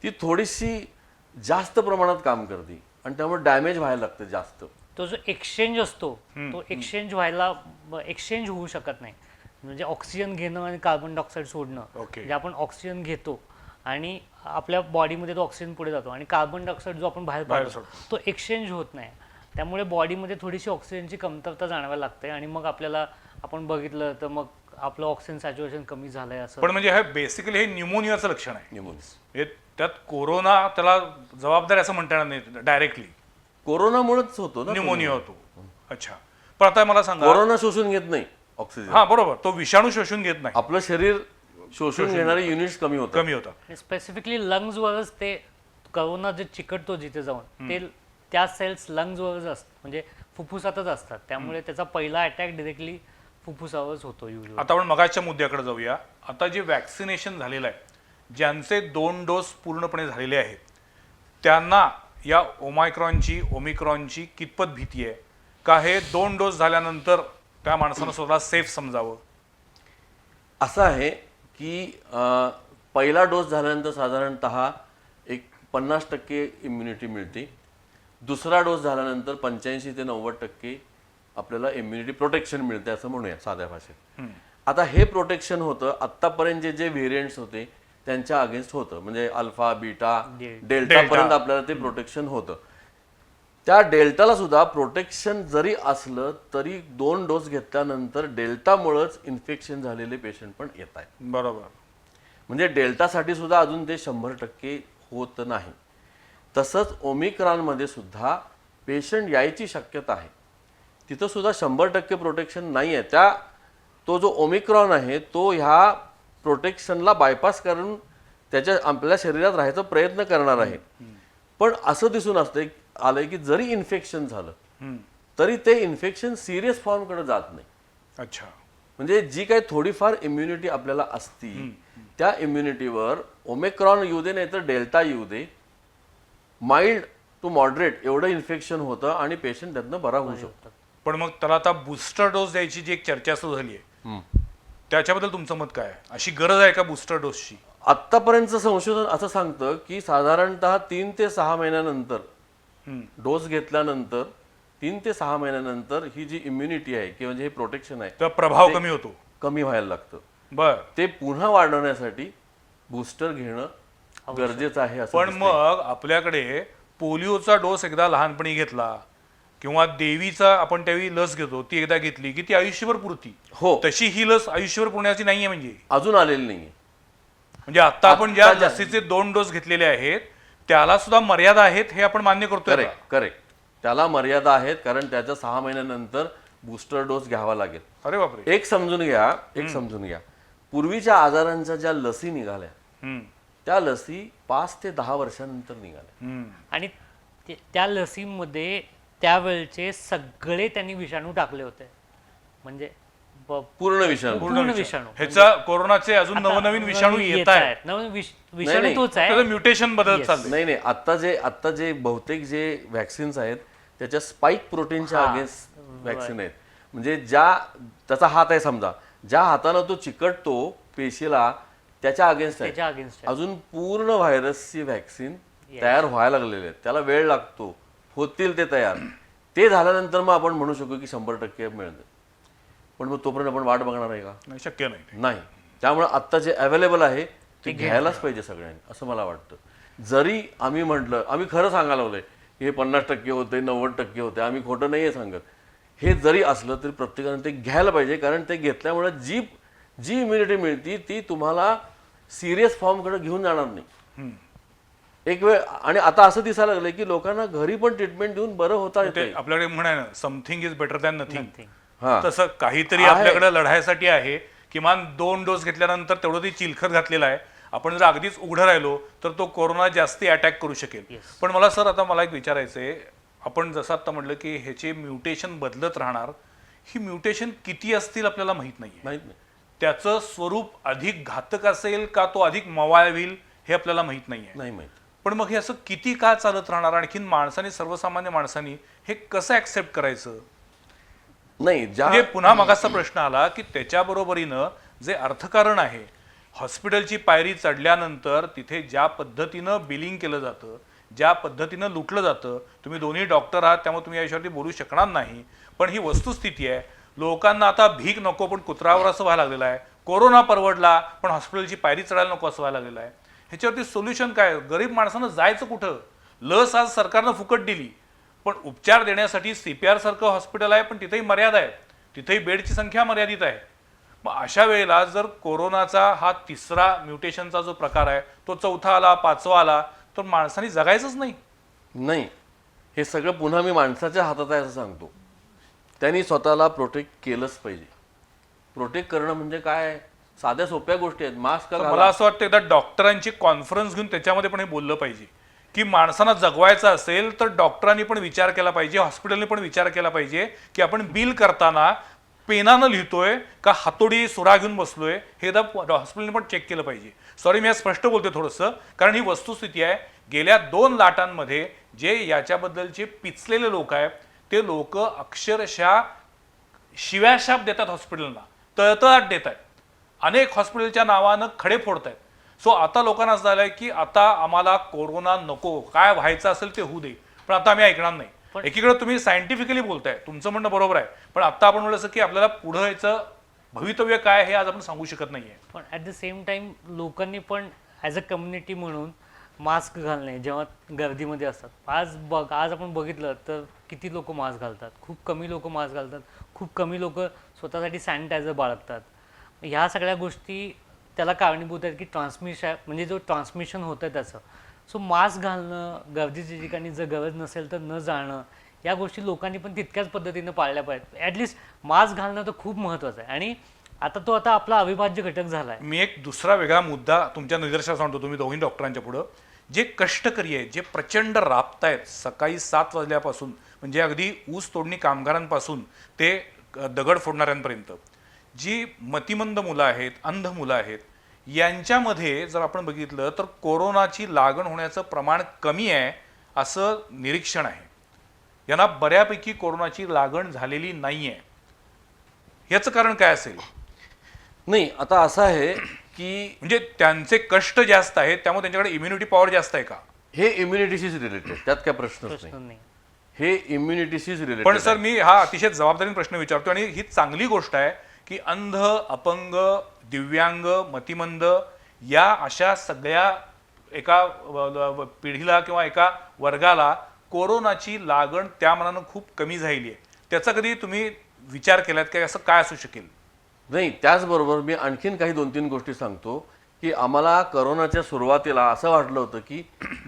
ती थोडीशी जास्त प्रमाणात काम करते आणि त्यामुळे डॅमेज व्हायला लागतं जास्त. तो जो एक्सचेंज असतो तो एक्सचेंज होऊ शकत नाही. म्हणजे ऑक्सिजन घेणं आणि कार्बन डायऑक्साईड सोडणं. म्हणजे आपण ऑक्सिजन घेतो आणि आपल्या बॉडीमध्ये तो ऑक्सिजन पुढे जातो आणि कार्बन डायऑक्साईड जो आपण बाहेर काढतो तो एक्सचेंज होत नाही. त्यामुळे बॉडीमध्ये थोडीशी ऑक्सिजनची कमतरता जाणवायला लागते आणि मग आपल्याला आपण बघितलं तर मग आपलं ऑक्सिजन सॅच्युरेशन कमी झालंय असं. पण म्हणजे हे बेसिकली हे न्यूमोनियाचं लक्षण आहे. हे त्यात कोरोना त्याला जबाबदार असं म्हणता येणार नाही डायरेक्टली. कोरोनामुळेच होतो ना न्यूमोनिया होतो. अच्छा. पण आता मला सांगा, कोरोना शोषून घेत नाही ऑक्सिजन. हा बरोबर, तो विषाणू शोषून घेत नाही, आपलं शरीर शोषून घेणारे युनिट्स कमी होतात. स्पेसिफिकली लंग्सवरच ते कोरोना जे चिकटतो जिथे जाऊन ते त्या सेल्स लंग्सवरच असतात, म्हणजे फुफ्फुसातच असतात. त्यामुळे त्याचा पहिला अटॅक डिरेक्टली फुफ्फुसावरच होतो युजली. आता आपण मगाच्या मुद्द्याकडे जाऊया. आता जे वॅक्सिनेशन झालेलं आहे, ज्यांचे 2 डोस पूर्णपणे झालेले आहेत त्यांना या ओमिक्रॉनची कितपत भीती आहे का? हे 2 डोस झाल्यानंतर त्या माणसानं स्वतःला सेफ समजावं? असं आहे की पहिला डोस झाल्यानंतर साधारणतः एक 50% इम्युनिटी मिळते. दुसरा डोस झाल्यानंतर 85 ते 90% आपल्याला इम्युनिटी प्रोटेक्शन मिळते असं म्हणूया साध्या भाषेत. आता हे प्रोटेक्शन होतं आत्तापर्यंत जे व्हेरियंट्स होते त्यांच्या अगेन्स्ट होतं, म्हणजे अल्फा, बीटा, डेल्टा पर्यंत आपल्याला ते प्रोटेक्शन होतं. त्या डेल्टाला सुद्धा प्रोटेक्शन जरी असलं तरी 2 डोस घेतल्यानंतर डेल्टामुळेच इन्फेक्शन झालेले पेशंट पण येत आहेत. बरोबर. म्हणजे डेल्टासाठी सुद्धा अजून ते 100% होत नाही. तसंच ओमिक्रॉनमध्ये सुद्धा पेशंट यायची शक्यता आहे. तिथं सुद्धा 100% प्रोटेक्शन नाही आहे. तो जो ओमिक्रॉन आहे तो ह्या प्रोटेक्शनला बायपास करून आपल्या शरीरात राहायचा प्रयत्न करणार आहे. पण असं दिसून आलंय की जरी इन्फेक्शन झालं हम्म. तरी ते इन्फेक्शन सिरियस फॉर्मकडे जात नाही. अच्छा. म्हणजे जी काही थोडीफार इम्युनिटी आपल्याला असती त्या इम्युनिटीवर ओमिक्रॉन येऊ दे नाही तर डेल्टा येऊ दे, माइल्ड टू मॉडरेट एवढं इन्फेक्शन होतं आणि पेशंट त्यातनं बरा होऊ शकतो. पण मग त्याला आता बूस्टर डोस द्यायची जी एक चर्चा सुरू झाली आहे त्याच्याबद्दल तुमचं मत काय आहे? अशी गरज आहे का बूस्टर डोसची? आत्तापर्यंतचं संशोधन असं सांगतं की साधारणतः 3 ते 6 महिन्यानंतर डोस घेतल्यानंतर 3 ते 6 महिन्यानंतर ही जी इम्युनिटी आहे किंवा जे हे प्रोटेक्शन आहे तर प्रभाव कमी होतो. कमी व्हायला लागतं. बर. ते पुन्हा वाढवण्यासाठी बूस्टर घेणं गरजेचं आहे असं पण दिसतंय. मग आपल्याकडे पोलिओचा डोस एकदा लहानपणी घेतला किंवा देवीचा आपण त्यावेळी लस घेतो ती एकदा घेतली की ती आयुष्यभर पुरती. हो, तशी ही लस आयुष्यभर पुरण्याची नाहीये. अजून आलेली नाहीये. म्हणजे आता आपण ज्या आत्ता लसीचे 2 डोस घेतलेले आहेत त्याला सुद्धा मर्यादा आहेत हे आपण मान्य करतोय का? करेक्ट करेक्ट त्याला मर्यादा आहेत कारण त्याच्या 6 महिन्यानंतर बूस्टर डोस घ्यावा लागेल. अरे बापरे. एक समजून घ्या पूर्वीच्या आजारांच्या ज्या लसी निघाल्या हम्म. त्या लसी 5 ते 10 वर्षांनंतर निघाल्या. हम्म. आणि त्या लसीमध्ये त्यावेळचे सगळे त्यांनी विषाणू टाकले होते. म्हणजे पूर्ण विषाणू. पूर्ण विषाणू. ह्याचा कोरोनाचे अजून आता नवनवीन विषाणू येत येत आहेत. आहेत. नवीन विषाणू तोच आहे. त्याचं म्युटेशन बदलत चाललंय. नाही आता जे बहुतेक जे व्हॅक्सिन्स आहेत त्याच्या स्पाइक प्रोटीनच्या अगेन्स्ट व्हॅक्सिन आहेत. म्हणजे त्याचा हात आहे समजा, ज्या हातानं तो चिकटतो पेशीला त्याच्या अगेन्स्ट आहे. त्याच्या अगेन्स्ट अजून पूर्ण व्हायरसची व्हॅक्सिन तयार व्हायला लागलेली आहे. त्याला वेळ लागतो, होतील ते तयार. ते झाल्यानंतर मग आपण म्हणू शकू की 100% मिळतं. पण मग तोपर्यंत आपण वाट बघणार आहे का? नाही, शक्य नाही. नाही. त्यामुळे आत्ता जे अवेलेबल आहे ते घ्यायलाच पाहिजे सगळ्यांनी असं मला वाटतं. जरी आम्ही म्हटलं, आम्ही खरं सांगायला लागलोय हे 50% होते 90% होते, आम्ही खोटं नाहीये सांगत. हे जरी असलं तरी प्रत्येकाने ते घ्यायला पाहिजे कारण ते घेतल्यामुळे जी इम्युनिटी मिळते ती तुम्हाला सिरियस फॉर्मकडे घेऊन जाणार नाही. एक वेळ आणि आता असं दिसायला लागलंय की लोकांना घरी पण ट्रीटमेंट देऊन बरं होता ते येते. आपल्याकडे म्हणाय ना something is better than nothing. हा. तसं काहीतरी आहे. आपल्याकडे लढायसाठी आहे. किमान 2 डोस घेतल्यानंतर तेवढं ती चिलखत घातलेलं आहे. आपण जर अगदीच उघडं राहिलो तर तो कोरोना जास्ती अटॅक करू शकेल. पण मला सर आता मला एक विचारायचंय, आपण जसं आता म्हटलं की ह्याचे म्युटेशन बदलत राहणार, ही म्युटेशन किती असतील आपल्याला माहित नाहीये. माहित नाही. त्याचं स्वरूप अधिक घातक असेल का तो अधिक मवाळ होईल हे आपल्याला माहित नाहीये. नाही माहित. पण मग हे असं किती काळ चालत राहणार? आणखीन माणसाने, सर्वसामान्य माणसांनी हे कसं ऍक्सेप्ट करायचं? नाही म्हणजे पुन्हा मगाचा प्रश्न आला की त्याच्या बरोबरीनं जे अर्थकारण आहे, हॉस्पिटलची पायरी चढल्यानंतर तिथे ज्या पद्धतीनं बिलिंग केलं जातं, ज्या पद्धतीनं लुटलं जातं, तुम्ही दोन्ही डॉक्टर आहात त्यामुळे तुम्ही याच्यावरती बोलू शकणार नाही, पण ही वस्तुस्थिती आहे. लोकांना आता भीक नको पण कुत्रावर असं व्हायला लागलेलं आहे. कोरोना परवडला पण हॉस्पिटलची पायरी चढायला नको असं व्हायला लागलेलं आहे. ह्याच्यावरती सोल्युशन काय? गरीब माणसानं जायचं कुठं? लस आज सरकारनं फुकट दिली पण उपचार देण्यासाठी CPR सारखं हॉस्पिटल आहे पण तिथेही मर्यादा आहे, तिथेही बेडची संख्या मर्यादित आहे. मग अशा वेळेला जर कोरोनाचा हा 3रा म्युटेशनचा जो प्रकार आहे तो 4था आला 5वा आला तर माणसाने जगायचंच नाही. नाही, हे सगळं पुन्हा मी माणसाच्या हातात आहे असं सांगतो. त्यांनी स्वतःला प्रोटेक्ट केलंच पाहिजे. प्रोटेक्ट करणं म्हणजे काय? साध्या सोप्या गोष्टी आहेत. मास्क मला असं वाटतं एकदा डॉक्टरांची कॉन्फरन्स घेऊन त्याच्यामध्ये पण हे बोललं पाहिजे की माणसांना जगवायचं असेल तर डॉक्टरांनी पण विचार केला पाहिजे, हॉस्पिटलने पण विचार केला पाहिजे की आपण बिल करताना पेनानं लिहितोय का हातोडी सुरा घेऊन बसलोय हे एकदा हॉस्पिटलने पण चेक केलं पाहिजे. सॉरी मी स्पष्ट बोलतोय थोडंसं कारण ही वस्तुस्थिती आहे. गेल्या 2 लाटांमध्ये जे याच्याबद्दलचे पिचलेले लोक आहेत ते लोक अक्षरशः शिव्याशाप देतात हॉस्पिटलला, तळतळाट देत आहेत, अनेक हॉस्पिटलच्या नावानं खडे फोडतायत. सो आता लोकांना असं झालंय की आता आम्हाला कोरोना नको, काय व्हायचं असेल ते होऊ दे पण आता आम्ही ऐकणार नाही. एकीकडे तुम्ही सायंटिफिकली बोलताय, तुमचं म्हणणं बरोबर आहे, पण आता आपण म्हणलं की आपल्याला पुढं याचं भवितव्य काय हे आज आपण सांगू शकत नाहीये. पण ॲट द सेम टाइम लोकांनी पण ॲज अ कम्युनिटी म्हणून मास्क घालणे जेव्हा गर्दीमध्ये असतात. आज आपण बघितलं तर किती लोक मास्क घालतात, खूप कमी लोक मास्क घालतात, खूप कमी लोक स्वतःसाठी सॅनिटायझर बाळगतात. ह्या सगळ्या गोष्टी त्याला कारणीभूत आहेत की म्हणजे जो ट्रान्समिशन होतं त्याचं. सो मास्क घालणं, गर्दीच्या ठिकाणी जर गरज नसेल तर न जाणं, या गोष्टी लोकांनी पण तितक्याच पद्धतीनं पाळल्या पाहिजेत. ॲटलिस्ट मास्क घालणं तर खूप महत्त्वाचं आहे आणि आता तो आपला अविभाज्य घटक झाला आहे. मी एक दुसरा वेगळा मुद्दा तुमच्या निदर्शनास आणतो, तुम्ही दोन्ही डॉक्टरांच्या पुढं, जे कष्टकरी आहेत, जे प्रचंड राबतायत सकाळी 7 वाजल्यापासून, म्हणजे अगदी ऊस तोडणी कामगारांपासून ते दगड फोडणाऱ्यांपर्यंत, जी मतिमंद मुलं आहेत, अंध मुलं आहेत, यांच्यामध्ये जर आपण बघितलं तर कोरोनाची लागण होण्याचं प्रमाण कमी आहे असं निरीक्षण आहे. यांना बऱ्यापैकी कोरोनाची लागण झालेली नाही आहे. याचं कारण काय असेल? नाही, आता असं आहे की म्हणजे त्यांचे कष्ट जास्त आहेत, त्यामुळे त्यांच्याकडे इम्युनिटी पॉवर जास्त आहे का? हे इम्युनिटीशीच रिलेटेड, त्यात काय प्रश्नच प्रश्न नाही. नाही. हे इम्युनिटीशीच रिलेटेड. पण सर, मी हा अतिशय जबाबदारीने प्रश्न विचारतो आणि ही चांगली गोष्ट आहे की अंध, अपंग, दिव्यांग, मतिमंद या अशा सगळ्या एका पिढीला किंवा एका वर्गाला कोरोनाची लागण त्या मनानं खूप कमी झालेली आहे. त्याचा कधी तुम्ही विचार केलात की असं काय असू शकेल? नाही, त्याचबरोबर मी आणखीन काही 2-3 गोष्टी सांगतो की आम्हाला करोनाच्या सुरुवातीला असं वाटलं होतं की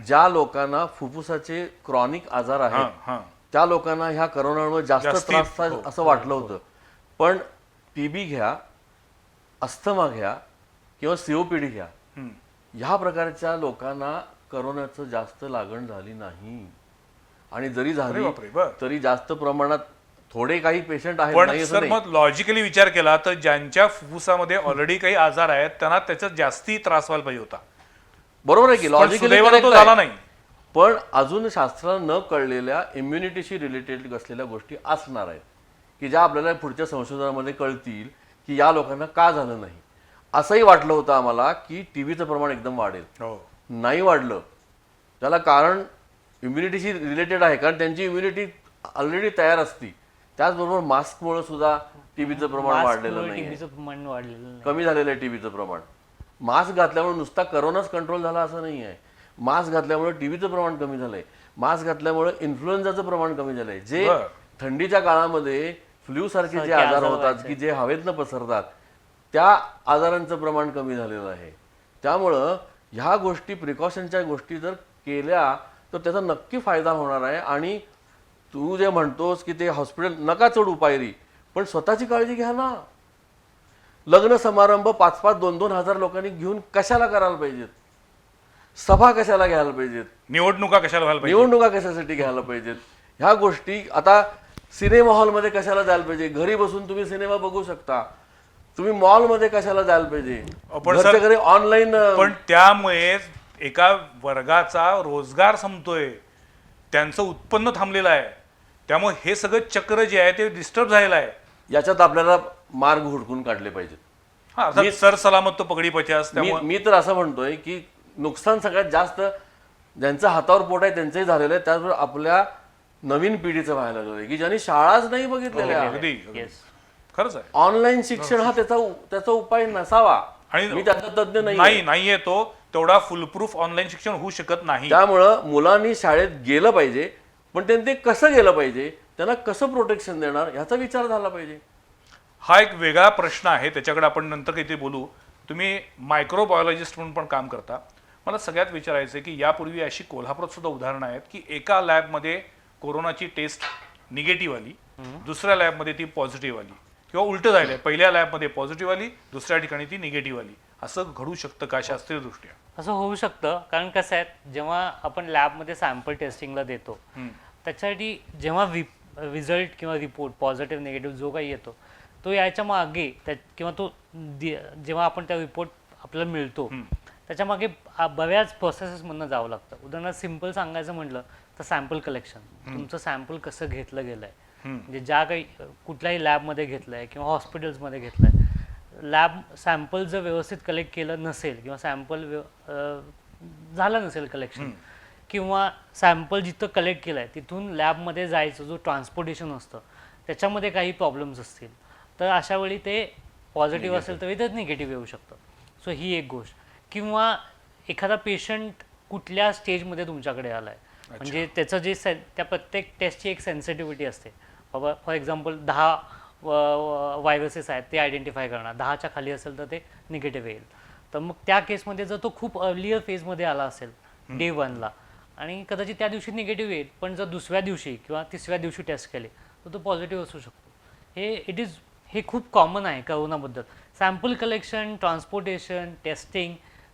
ज्या लोकांना फुफ्फुसाचे क्रॉनिक आजार आहेत हां. त्या लोकांना ह्या करोनामुळे जास्त जास्ती, त्रास हो, असं वाटलं होतं. पण टीबी घ्या, अस्थमा घ्या किंवा सीओपीडी घ्या, ह्या प्रकारच्या लोकांना करोनाचं जास्त लागण झाली नाही. आणि जरी अरे झाली बापरे, बरं. तरी जास्त प्रमाणात थोडे काही पेशंट आहेत, पण नाही असं सर, नाही. मग लॉजिकली विचार केला तर ज्यांच्या फुफ्फुसामध्ये ऑलरेडी काही आजार आहेत त्यांना त्याचा जास्ती त्रास व्हायला पाहिजे होता. बरोबर आहे की पण लॉजिकली सुदैवानं तो झाला नाही. पण अजून शास्त्राला न कळलेल्या इम्युनिटीशी रिलेटेड असलेल्या गोष्टी असणार आहेत की ज्या आपल्याला पुढच्या संशोधनामध्ये कळतील की या लोकांना का झालं नाही. असंही वाटलं होतं आम्हाला की टीबीचं प्रमाण एकदम वाढेल, हो. नाही वाढलं. त्याला कारण इम्युनिटीशी रिलेटेड आहे, कारण त्यांची इम्युनिटी ऑलरेडी तयार असती. त्याचबरोबर मास्कमुळे सुद्धा टीबीचं प्रमाण वाढलेलं नाही, टीबीचं प्रमाण वाढलेलं नाही. कमी झालेलं आहे टीबीचं प्रमाण. मास्क घातल्यामुळे नुसता करोनाच कंट्रोल झाला असं नाही आहे. मास्क घातल्यामुळे टीबीचं प्रमाण कमी झालंय, मास्क घातल्यामुळे इन्फ्लुएन्झाचं प्रमाण कमी झालंय. जे बरं. थंडीच्या काळामध्ये फ्लू सारखे जे सारखे आजार आजार होतात व्हायचे. की जे हवेतनं पसरतात, त्या आजारांचं प्रमाण कमी झालेलं आहे. त्यामुळं ह्या गोष्टी, प्रिकॉशनच्या गोष्टी जर केल्या तर त्याचा नक्की फायदा होणार आहे. आणि तू जे म्हणतोस की ते हॉस्पिटल नका चढू पायरी, पण स्वतःची काळजी घ्या ना. लग्न समारंभ 5-5, 2-2 हजार लोकांनी घेऊन कशाला करायला पाहिजेत? सभा कशाला घ्यायला पाहिजेत? निवडणुका कशाला व्हायला पाहिजे? निवडणुका कशासाठी घ्यायला पाहिजेत? ह्या गोष्टी आता सिनेमा हॉलमध्ये कशाला जायला पाहिजे? घरी बसून तुम्ही सिनेमा बघू शकता. तुम्ही मॉलमध्ये कशाला जायला पाहिजे? पण घरच्या सर, घरी ऑनलाईन. पण त्यामुळे एका वर्गाचा रोजगार संपतोय, त्यांचं उत्पन्न थांबलेलं आहे. त्यामुळे हे सगळं चक्र जे आहे ते डिस्टर्ब झालेलं आहे. याच्यात आपल्याला मार्ग हुडकून काढले पाहिजेत. हा, अर्थात सर सलामत तो पगडी पचास. मी त्यामुळे मी तर असं म्हणतोय की नुकसान सगळ्यात जास्त ज्यांचं हातावर पोट आहे त्यांचंही झालेलं आहे. त्याचबरोबर आपल्या नवीन पिढीचं व्हायला लागलं आहे की ज्यांनी शाळाच नाही बघितलेल्या. अगदी Yes. खरंच आहे. ऑनलाईन शिक्षण हा त्याचा उपाय नसावा. आणि मी त्याचा तज्ज्ञ नाहीये तो तेवढा फुलप्रूफ ऑनलाईन शिक्षण होऊ शकत नाही. त्यामुळं मुलांनी शाळेत गेलं पाहिजे, पण त्यांनी ते कसं गेलं पाहिजे, त्यांना कसं प्रोटेक्शन देणार ह्याचा विचार झाला पाहिजे. हा एक वेगळा प्रश्न आहे, त्याच्याकडे आपण नंतर काहीतरी बोलू. तुम्ही मायक्रोबायोलॉजिस्ट म्हणून पण काम करता. मला सगळ्यात विचारायचं आहे की यापूर्वी अशी कोल्हापुरात सुद्धा उदाहरणं आहेत की एका लॅबमध्ये कोरोनाची टेस्ट निगेटिव्ह आली, दुसऱ्या लॅबमध्ये ती पॉझिटिव्ह आली, किंवा उलटं झालंय, पहिल्या लॅबमध्ये पॉझिटिव्ह आली, दुसऱ्या ठिकाणी ती निगेटिव्ह आली. असं घडू शकतं का शास्त्रीयदृष्ट्या? असं होऊ शकतं, कारण कसं आहे, जेव्हा आपण लॅबमध्ये सॅम्पल टेस्टिंगला देतो त्याच्यासाठी जेव्हा रिझल्ट किंवा रिपोर्ट पॉझिटिव्ह निगेटिव्ह जो काही येतो तो यायच्या मागे किंवा तो जेव्हा आपण त्या रिपोर्ट आपल्याला मिळतो त्याच्या मागे बऱ्याच प्रोसेसेसमधनं जावं लागतं. उदाहरणार्थ सिम्पल सांगायचं म्हटलं तर सॅम्पल कलेक्शन. तुमचं सॅम्पल कसं घेतलं गेलं आहे, म्हणजे ज्या काही कुठल्याही लॅबमध्ये घेतलं आहे किंवा हॉस्पिटल्समध्ये घेतलं आहे, लॅब सॅम्पल जर व्यवस्थित कलेक्ट केलं नसेल किंवा सॅम्पल झालं नसेल कलेक्शन, किंवा सॅम्पल जिथं कलेक्ट केलं आहे तिथून लॅबमध्ये जायचं जो ट्रान्सपोर्टेशन असतं त्याच्यामध्ये काही प्रॉब्लेम्स असतील तर अशा वेळी ते पॉझिटिव्ह असेल तरी ते निगेटिव्ह येऊ शकतं. सो ही एक गोष्ट. किंवा एखादा पेशंट कुठल्या स्टेजमध्ये तुमच्याकडे आला आहे, म्हणजे त्याचं जे त्या प्रत्येक टेस्टची एक सेन्सिटिव्हिटी असते. बाबा फॉर एक्झाम्पल 10 व्हायरसेस आहेत ते आयडेंटिफाय करणार, 10च्या खाली असेल तर ते निगेटिव्ह येईल. तर मग त्या केसमध्ये जर तो खूप अर्लियर फेजमध्ये आला असेल डे 1ला आणि कदाचित त्या दिवशी निगेटिव्ह येईल, पण जर दुसऱ्या दिवशी किंवा तिसऱ्या दिवशी टेस्ट केले तर तो पॉझिटिव्ह असू शकतो. हे खूप कॉमन आहे करोनाबद्दल. सॅम्पल कलेक्शन, ट्रान्सपोर्टेशन, टेस्टिंग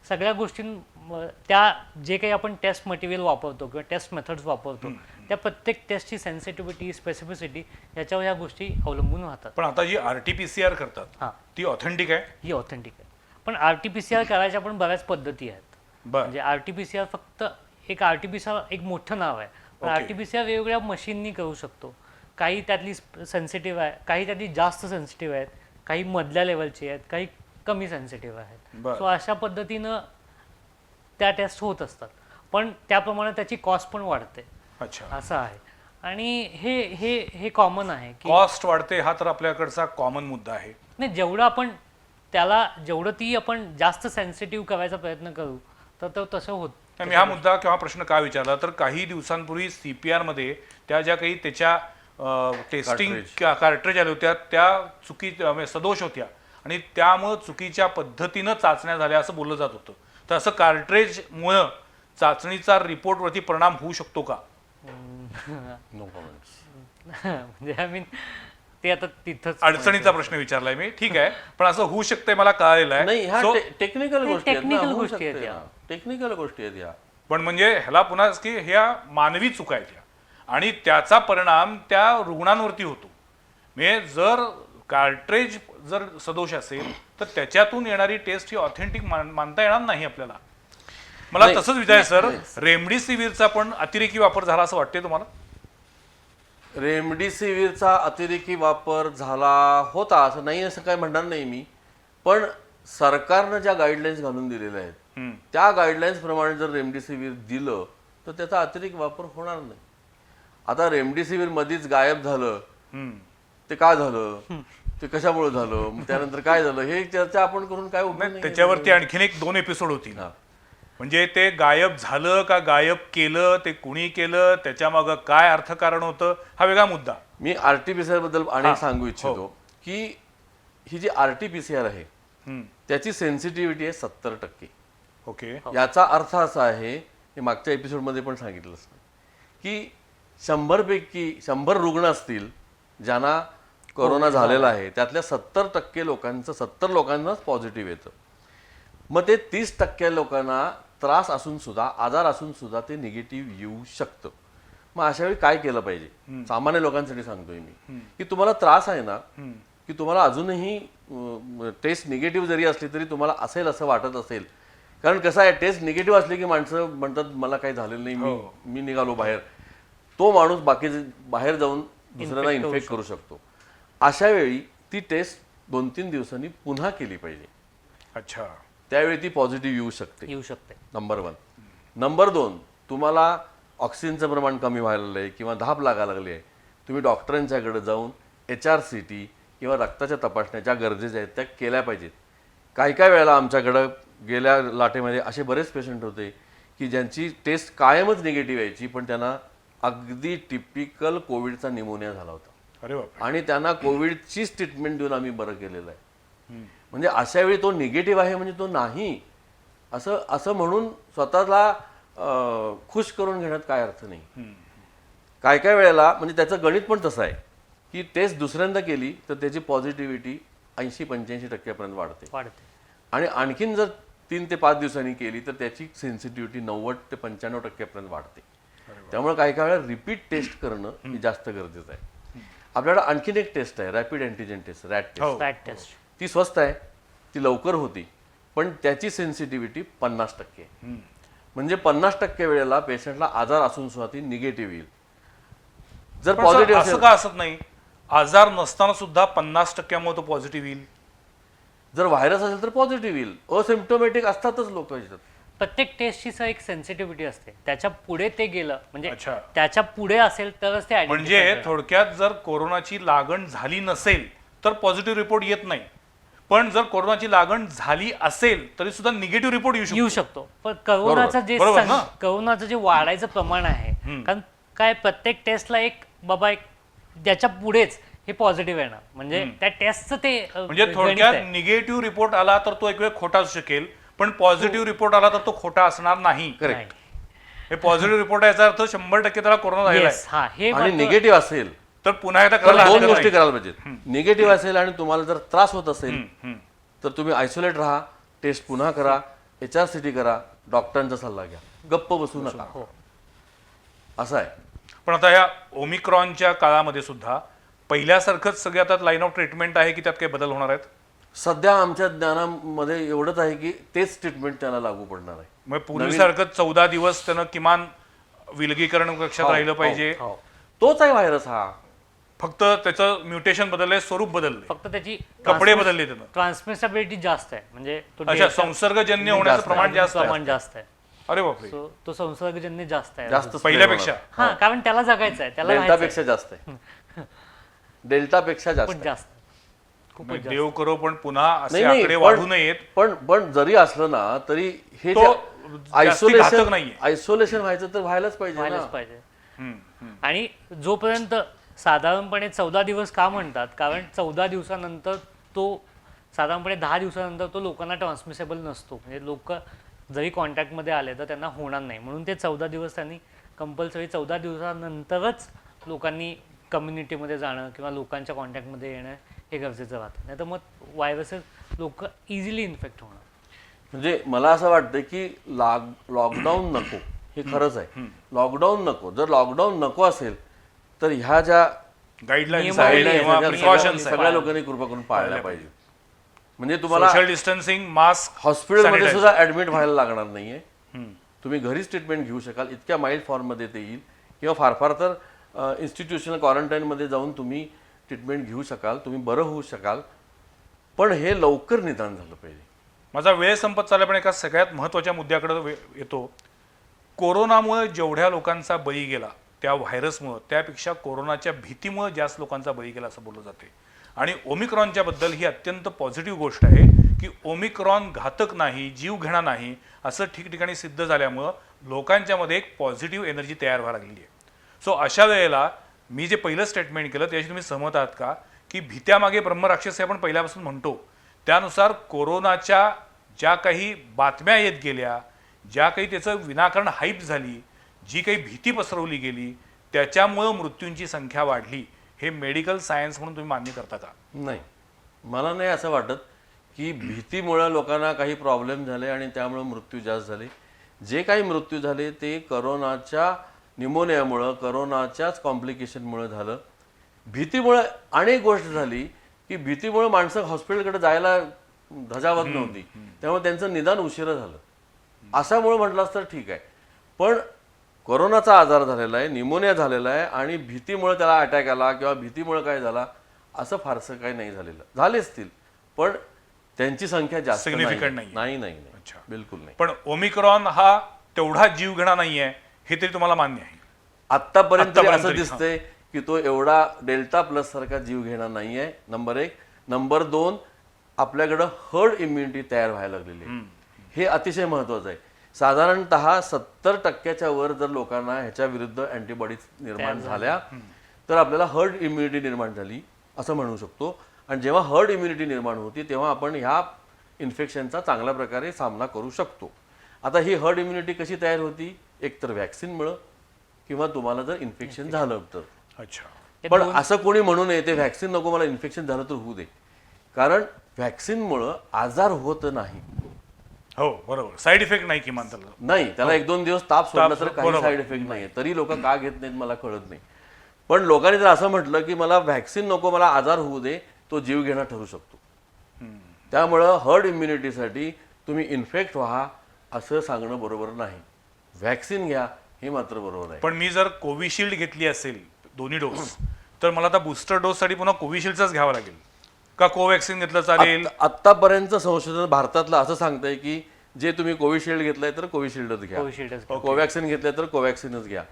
सगळ्या गोष्टी त्या जे काही आपण टेस्ट मटेरियल वापरतो किंवा टेस्ट मेथड्स वापरतो त्या प्रत्येक टेस्टची सेन्सिटिव्हिटी स्पेसिफिसिटी याच्यावर ह्या गोष्टी अवलंबून राहतात. पण आता जी RT-PCR करतात हां, ती ऑथेंटिक आहे? ही ऑथेंटिक आहे. पण RT-PCR करायच्या पण बऱ्याच पद्धती आहेत. बर, म्हणजे RT-PCR फक्त एक RT-PCR एक मोठं नाव आहे, पण Okay. RT-PCR वेगवेगळ्या मशीननी करू शकतो. काही त्यातली सेन्सिटिव्ह आहे, काही त्यातली जास्त सेन्सिटिव्ह आहेत, काही मधल्या लेवलची आहेत, काही कमी सेन्सिटिव्ह आहेत. बरं. सो अशा पद्धतीनं त्या टेस्ट होत असतात, पण त्याप्रमाणे त्याची कॉस्ट पण वाढते, अच्छा. असं आहे. आणि हे हे हे कॉमन आहे की कॉस्ट वाढते हा तर आपल्याकडचा कॉमन मुद्दा आहे. नाही, जेवढं आपण त्याला जेवढं ती आपण जास्त सेन्सिटिव्ह करायचा प्रयत्न करू तर तो तसं होत. मी हा मुद्दा किंवा प्रश्न का विचारला तर काही दिवसांपूर्वी CPR मध्ये त्या ज्या काही त्याच्या टेस्टिंग कार्ट्रेज आल्या होत्या त्या म्हणजे सदोष होत्या आणि त्यामुळं चुकीच्या पद्धतीनं चाचण्या झाल्या असं बोललं जात होतं. तर असं कार्ट्रेजमुळं चाचणीचा रिपोर्टवरती परिणाम होऊ शकतो का? No comments. म्हणजे आय मीन ते आता तिथंच अडचणीचा प्रश्न विचारलाय मी, ठीक आहे, पण असं होऊ शकतंय मला कळलेलं नाही, आहे. ह्या So, टेक्निकल गोष्टी आहेत ना, technical होऊ गोष्टी आहेत शकते या. ना. टेक्निकल गोष्टी आहेत या. पण म्हणजे ह्याला पुन्हा की ह्या मानवी चुका आहेत ह्या आणि त्याचा परिणाम त्या रुग्णांवरती होतो. म्हणजे जर कार्ट्रेज जर सदोष असेल तर त्याच्यातून येणारी टेस्ट ही ऑथेंटिक मानता येणार नाही आपल्याला. मला नाही. तसंच विचारायचं सर, रेमडेसिवीरचा पण अतिरेकी वापर झाला असं वाटतंय तुम्हाला? रेमडेसिवीरचा अतिरेकी वापर झाला होता असं नाही, असं काय म्हणणार नाही मी, पण सरकारनं ज्या गाईडलाईन्स घालून दिलेल्या आहेत हम्म. त्या गाईडलाईन्स प्रमाणे जर रेमडेसिवीर दिलं तर त्याचा अतिरेकी वापर होणार नाही. आता रेमडेसिवीर मध्येच गायब झालं, हम्म. ते का झालं, ते कशामुळे झालं, मग त्यानंतर काय झालं, हे चर्चा आपण करून काय उपयोग नाही, नाही. त्याच्यावरती आणखीन 1-2 एपिसोड होतील. हा. म्हणजे ते गायब झालं का गायब केलं, ते कुणी केलं, त्याच्या मागं काय अर्थकारण होतं, हा वेगळा मुद्दा. मी RT-PCR बद्दल हा. अनेक सांगू हो. इच्छितो की ही जी RT-PCR आहे हम्म. त्याची सेन्सिटिव्हिटी आहे 70%. ओके. याचा अर्थ असा आहे, हे मागच्या एपिसोडमध्ये पण सांगितलं असतं की 100 पैकी 100 रुग्ण असतील ज्यांना कोरोना झालेला आहे, त्यातल्या 70% लोकांचं 70 लोकांनाच पॉझिटिव्ह येतं. मग ते 30% लोकांना त्रास असून सुद्धा, आजार असून सुद्धा ते निगेटिव्ह येऊ शकतं. मग अशा वेळी काय केलं पाहिजे, सामान्य लोकांसाठी सांगतोय मी, की तुम्हाला त्रास आहे ना, की तुम्हाला अजूनही टेस्ट निगेटिव्ह जरी असली तरी तुम्हाला असेल असं वाटत असेल, कारण कसं आहे, टेस्ट निगेटिव्ह असली की माणसं म्हणतात मला काही झालेलं नाही, मी निघालो बाहेर, तो माणूस बाकी बाहेर जाऊन दुसऱ्यांना इन्फेक्ट करू शकतो. अशा वेळी ती टेस्ट 2-3 दिवसांनी पुन्हा केली पाहिजे. अच्छा. त्यावेळी ती पॉझिटिव्ह येऊ शकते. नंबर 1. नंबर 2, तुम्हाला ऑक्सिजनचं प्रमाण कमी व्हायला लागलं आहे किंवा धाप लागायला लागली आहे, तुम्ही डॉक्टरांच्याकडे जाऊन HRCT किंवा रक्ताच्या तपासण्या ज्या गरजेच्या आहेत त्या केल्या पाहिजेत. काही वेळेला आमच्याकडं गेल्या लाटेमध्ये असे बरेच पेशंट होते की ज्यांची टेस्ट कायमच निगेटिव्ह यायची, पण त्यांना अगदी टिपिकल कोविडचा निमोनिया झाला होता. अरे बाप. आणि त्यांना कोविडचीच ट्रीटमेंट देऊन आम्ही बरं केलेलं आहे. म्हणजे अशा वेळी तो निगेटिव्ह आहे म्हणजे तो नाही असं म्हणून स्वतःला खुश करून घेण्यात काय अर्थ नाही. काय वेळेला म्हणजे त्याचं गणित पण तसं आहे की टेस्ट दुसऱ्यांदा केली तर त्याची पॉझिटिव्हिटी 80-85% वाढते. आणि आणखीन जर 3 ते 5 दिवसांनी केली तर त्याची सेन्सिटिव्हिटी 90 ते 95% वाढते. त्यामुळे काही वेळेला रिपीट टेस्ट करणं हे जास्त गरजेचं आहे. आपल्याकडे आणखीन एक टेस्ट आहे, rapid antigen test, RAT test. ती स्वस्त आहे, ती लवकर होती, पण त्याची सेन्सिटिव्हिटी 50% आहे. म्हणजे 50% वेळेला पेशंटला आजार असून सुद्धा ती निगेटिव्ह येईल. जर पण पॉझिटिव्ह असं असेल, का असत नाही, आजार नसताना सुद्धा 50% तो पॉझिटिव्ह येईल. जर व्हायरस असेल तर पॉझिटिव्ह येईल. असिम्प्टोमॅटिक असतातच लोक याच्यात. प्रत्येक टेस्टची एक सेन्सिटिव्हिटी असते, त्याच्या पुढे ते गेलं म्हणजे अच्छा. त्याच्या पुढे असेल तरच ते म्हणजे थोडक्यात जर कोरोनाची लागण झाली नसेल तर पॉझिटिव्ह रिपोर्ट येत नाही, पण जर कोरोनाची लागण झाली असेल तरी सुद्धा निगेटिव्ह रिपोर्ट येऊ शकतो. पण कोरोनाचं जे वाढायचं प्रमाण आहे, कारण काय प्रत्येक टेस्टला एक ज्याच्या पुढेच हे पॉझिटिव्ह येणार, म्हणजे त्या टेस्टचं ते म्हणजे थोडक्यात निगेटिव्ह रिपोर्ट आला तर तो एक वेळ खोटा असू शकेल, पण पॉझिटिव्ह रिपोर्ट आला तर तो खोटा असणार नाही. करेक्ट. हे पॉझिटिव्ह रिपोर्ट याचा अर्थ 100% त्याला कोरोना झालेला आहे. आणि निगेटिव्ह असेल तर पुन्हा एकदा तर करायला 2 हरकत गोष्टी नाही. करायला पाहिजेत. निगेटिव्ह असेल आणि तुम्हाला जर त्रास होत असेल हम्म. तर तुम्ही आयसोलेट राहा, टेस्ट पुन्हा करा, HRCT करा, डॉक्टरांचा सल्ला घ्या, गप्प बसू नका. हो. असं आहे. पण आता ह्या ओमिक्रॉनच्या काळामध्ये सुद्धा पहिल्यासारखंच सगळे आता लाईन ऑफ ट्रीटमेंट आहे की त्यात काही बदल होणार आहेत? सध्या आमच्या ज्ञानामध्ये एवढंच आहे की तेच ट्रीटमेंट त्याला लागू पडणार आहे. मग पूर्वीसारखं 14 दिवस त्यानं किमान विलगीकरण कक्षात राहिलं पाहिजे. हो. तोच आहे व्हायरस हा. फक्त त्याचं म्युटेशन बदललंय, स्वरूप बदललंय, फक्त त्याची कपडे बदलले त्यानं. ट्रान्समिसिबिलिटी जास्त आहे, म्हणजे तो अच्छा, संसर्गजन्य होण्याचं प्रमाण जास्त आहे. प्रमाण जास्त आहे. अरे बापरे, So, तो संसर्गजन्य जास्त आहे. जास्त पहिल्यापेक्षा हा, कारण त्याला जगायचं आहे, त्याला राहायचं आहे. डेल्टापेक्षा जास्त आहे. डेल्टापेक्षा जास्त खूपच आहे. जास्त खूपच म्हणजे जास्त. देव करो पण पुन्हा असे नाही, नाही, आकडे पण- वाढू नयेत. पण जरी असलं ना तरी हे तो जास्ती घातक नाहीये. आयसोलेशन व्हायचं तर व्हायलाच पाहिजे ना. व्हायलाच पाहिजे. हम्म, हम्म. आणि जोपर्यंत साधारणपणे 14 दिवस का म्हणतात, कारण 14 दिवसानंतर तो साधारणपणे 10 दिवसानंतर तो लोकांना ट्रान्समिसेबल नसतो. म्हणजे लोक जरी कॉन्टॅक्टमध्ये आले तर त्यांना होणार नाही, म्हणून ते 14 दिवस त्यांनी कंपल्सरी 14 दिवसानंतरच लोकांनी कम्युनिटीमध्ये जाणं किंवा लोकांच्या कॉन्टॅक्टमध्ये येणं हे गरजेचं राहतं. नाही तर मग व्हायरसेस लोक इझिली इन्फेक्ट होणार. म्हणजे मला असं वाटतं की लॉकडाऊन नको, हे खरंच आहे. लॉकडाऊन नको. जर लॉकडाऊन नको असेल तर ह्या ज्या गाईडलाईन्स नियमावली आहेत किंवा प्रिकॉशन्स सगळ्या लोकांनी कृपा करून पाळल्या पाहिजे. म्हणजे तुम्हाला सोशल डिस्टन्सिंग, मास्क, हॉस्पिटलमध्ये सुद्धा ऍडमिट व्हायला लागणार नाहीये. तुम्ही घरीच ट्रीटमेंट घेऊ शकाल. इतक्या माइल्ड फॉर्ममध्ये ते येईल. किंवा फार फार तर इन्स्टिट्यूशनल क्वारंटाईनमध्ये जाऊन तुम्ही ट्रीटमेंट घेऊ शकाल, तुम्ही बरं होऊ शकाल. पण हे लवकर निदान झालं पाहिजे. माझा वेळ संपत चालला, पण एका सगळ्यात महत्त्वाच्या मुद्द्याकडे येतो. कोरोनामुळे जेवढ्या लोकांचा बळी गेला त्या व्हायरसमुळे, त्यापेक्षा कोरोनाच्या भीतीमुळे जास्त लोकांचा बळी गेला असं बोललं जाते. आणि ओमिक्रॉनच्या बद्दल ही अत्यंत पॉझिटिव्ह गोष्ट आहे की ओमिक्रॉन घातक नाही, जीव घेणा नाही असं ठिकठिकाणी सिद्ध झाल्यामुळं लोकांच्यामध्ये एक पॉझिटिव्ह एनर्जी तयार व्हायला लागलेली आहे. सो अशा वेळेला मी जे पहिलं स्टेटमेंट केलं त्याशी तुम्ही सहमत आहात का की भीत्यामागे ब्रह्मराक्षस हे आपण पहिल्यापासून म्हणतो, त्यानुसार कोरोनाच्या ज्या काही बातम्या येत गेल्या, ज्या काही त्याचं विनाकारण हाईप झाली, जी काही भीती पसरवली गेली, त्याच्यामुळं मृत्यूंची संख्या वाढली, हे मेडिकल सायन्स म्हणून तुम्ही मान्य करता का? नाही, मला नाही असं वाटत की भीतीमुळे लोकांना काही प्रॉब्लेम झाले आणि त्यामुळे मृत्यू जास्त झाले. जे काही मृत्यू झाले ते करोनाच्या न्यूमोनियामुळं, करोनाच्याच कॉम्प्लिकेशनमुळे झालं. भीतीमुळे अनेक गोष्ट झाली की भीतीमुळे माणसं हॉस्पिटलकडे जायला धजावत नव्हती, त्यामुळे त्यांचं निदान उशिरा झालं. अशामुळे म्हटलं तर ठीक आहे. पण कोरोनाचा आजार झालेला आहे, न्यूमोनिया झालेला आहे आणि भीतीमुळे त्याला अटॅक आला किंवा भीतीमुळे काय झाला असं फारसं काही नाही झालेलं. झाले असतील पण त्यांची संख्या जास्त Significant नाही. नाहीये. नाही नाही अच्छा. बिलकुल नाही. पण ओमिक्रॉन हा तेवढा जीव घेणा नाहीये हे तरी तुम्हाला मान्य आहे? आतापर्यंत तरी आत्तापर्यंत असं तरी, दिसतंय की तो एवढा डेल्टा प्लस सारखा जीव घेणार नाहीये. नंबर 1. नंबर 2, आपल्याकडं हर्ड इम्युनिटी तयार व्हायला लागलेली आहे. हे अतिशय महत्वाचं आहे. साधारणतः 70% वर जर लोकांना ह्याच्या विरुद्ध अँटीबॉडीज निर्माण झाल्या तर आपल्याला हर्ड इम्युनिटी निर्माण झाली असं म्हणू शकतो. आणि जेव्हा हर्ड इम्युनिटी निर्माण होती तेव्हा आपण ह्या इन्फेक्शनचा चांगल्या प्रकारे सामना करू शकतो. आता ही हर्ड इम्युनिटी कशी तयार होती? एक तर व्हॅक्सिनमुळं किंवा तुम्हाला जर इन्फेक्शन झालं तर. अच्छा. पण असं कोणी म्हणू नये ते व्हॅक्सिन नको, मला इन्फेक्शन झालं तर होऊ दे. कारण व्हॅक्सिनमुळं आजार होत नाही. हो बरोबर, साईड इफेक्ट नाही किमान त्याला. नाही, त्याला 1-2 दिवस ताप सोडला तर काही बरोबर. साईड इफेक्ट नाही. तरी लोक का घेत नाहीत मला कळत नाही. पण लोकांनी जर असं म्हटलं की मला व्हॅक्सिन नको, मला आजार होऊ दे, तो जीव घेणं ठरू शकतो. त्यामुळं हर्ड इम्युनिटीसाठी तुम्ही इन्फेक्ट व्हा असं सांगणं बरोबर नाही. व्हॅक्सिन घ्या हे मात्र बरोबर आहे. पण मी जर कोविशिल्ड घेतली असेल दोन्ही डोस, तर मला आता बूस्टर डोससाठी पुन्हा कोविशिल्डचाच घ्यावा लागेल का कोवॅक्सिन घेतलं चालेल? आतापर्यंत संशोधन भारतातलं असं सांगतंय की जे तुम्ही कोविशिल्ड घेतलंय तर कोविशिल्डच घ्या, कोविशिल्डच कोवॅक्सिन घेतलंय तर कोवॅक्सिनच घ्या.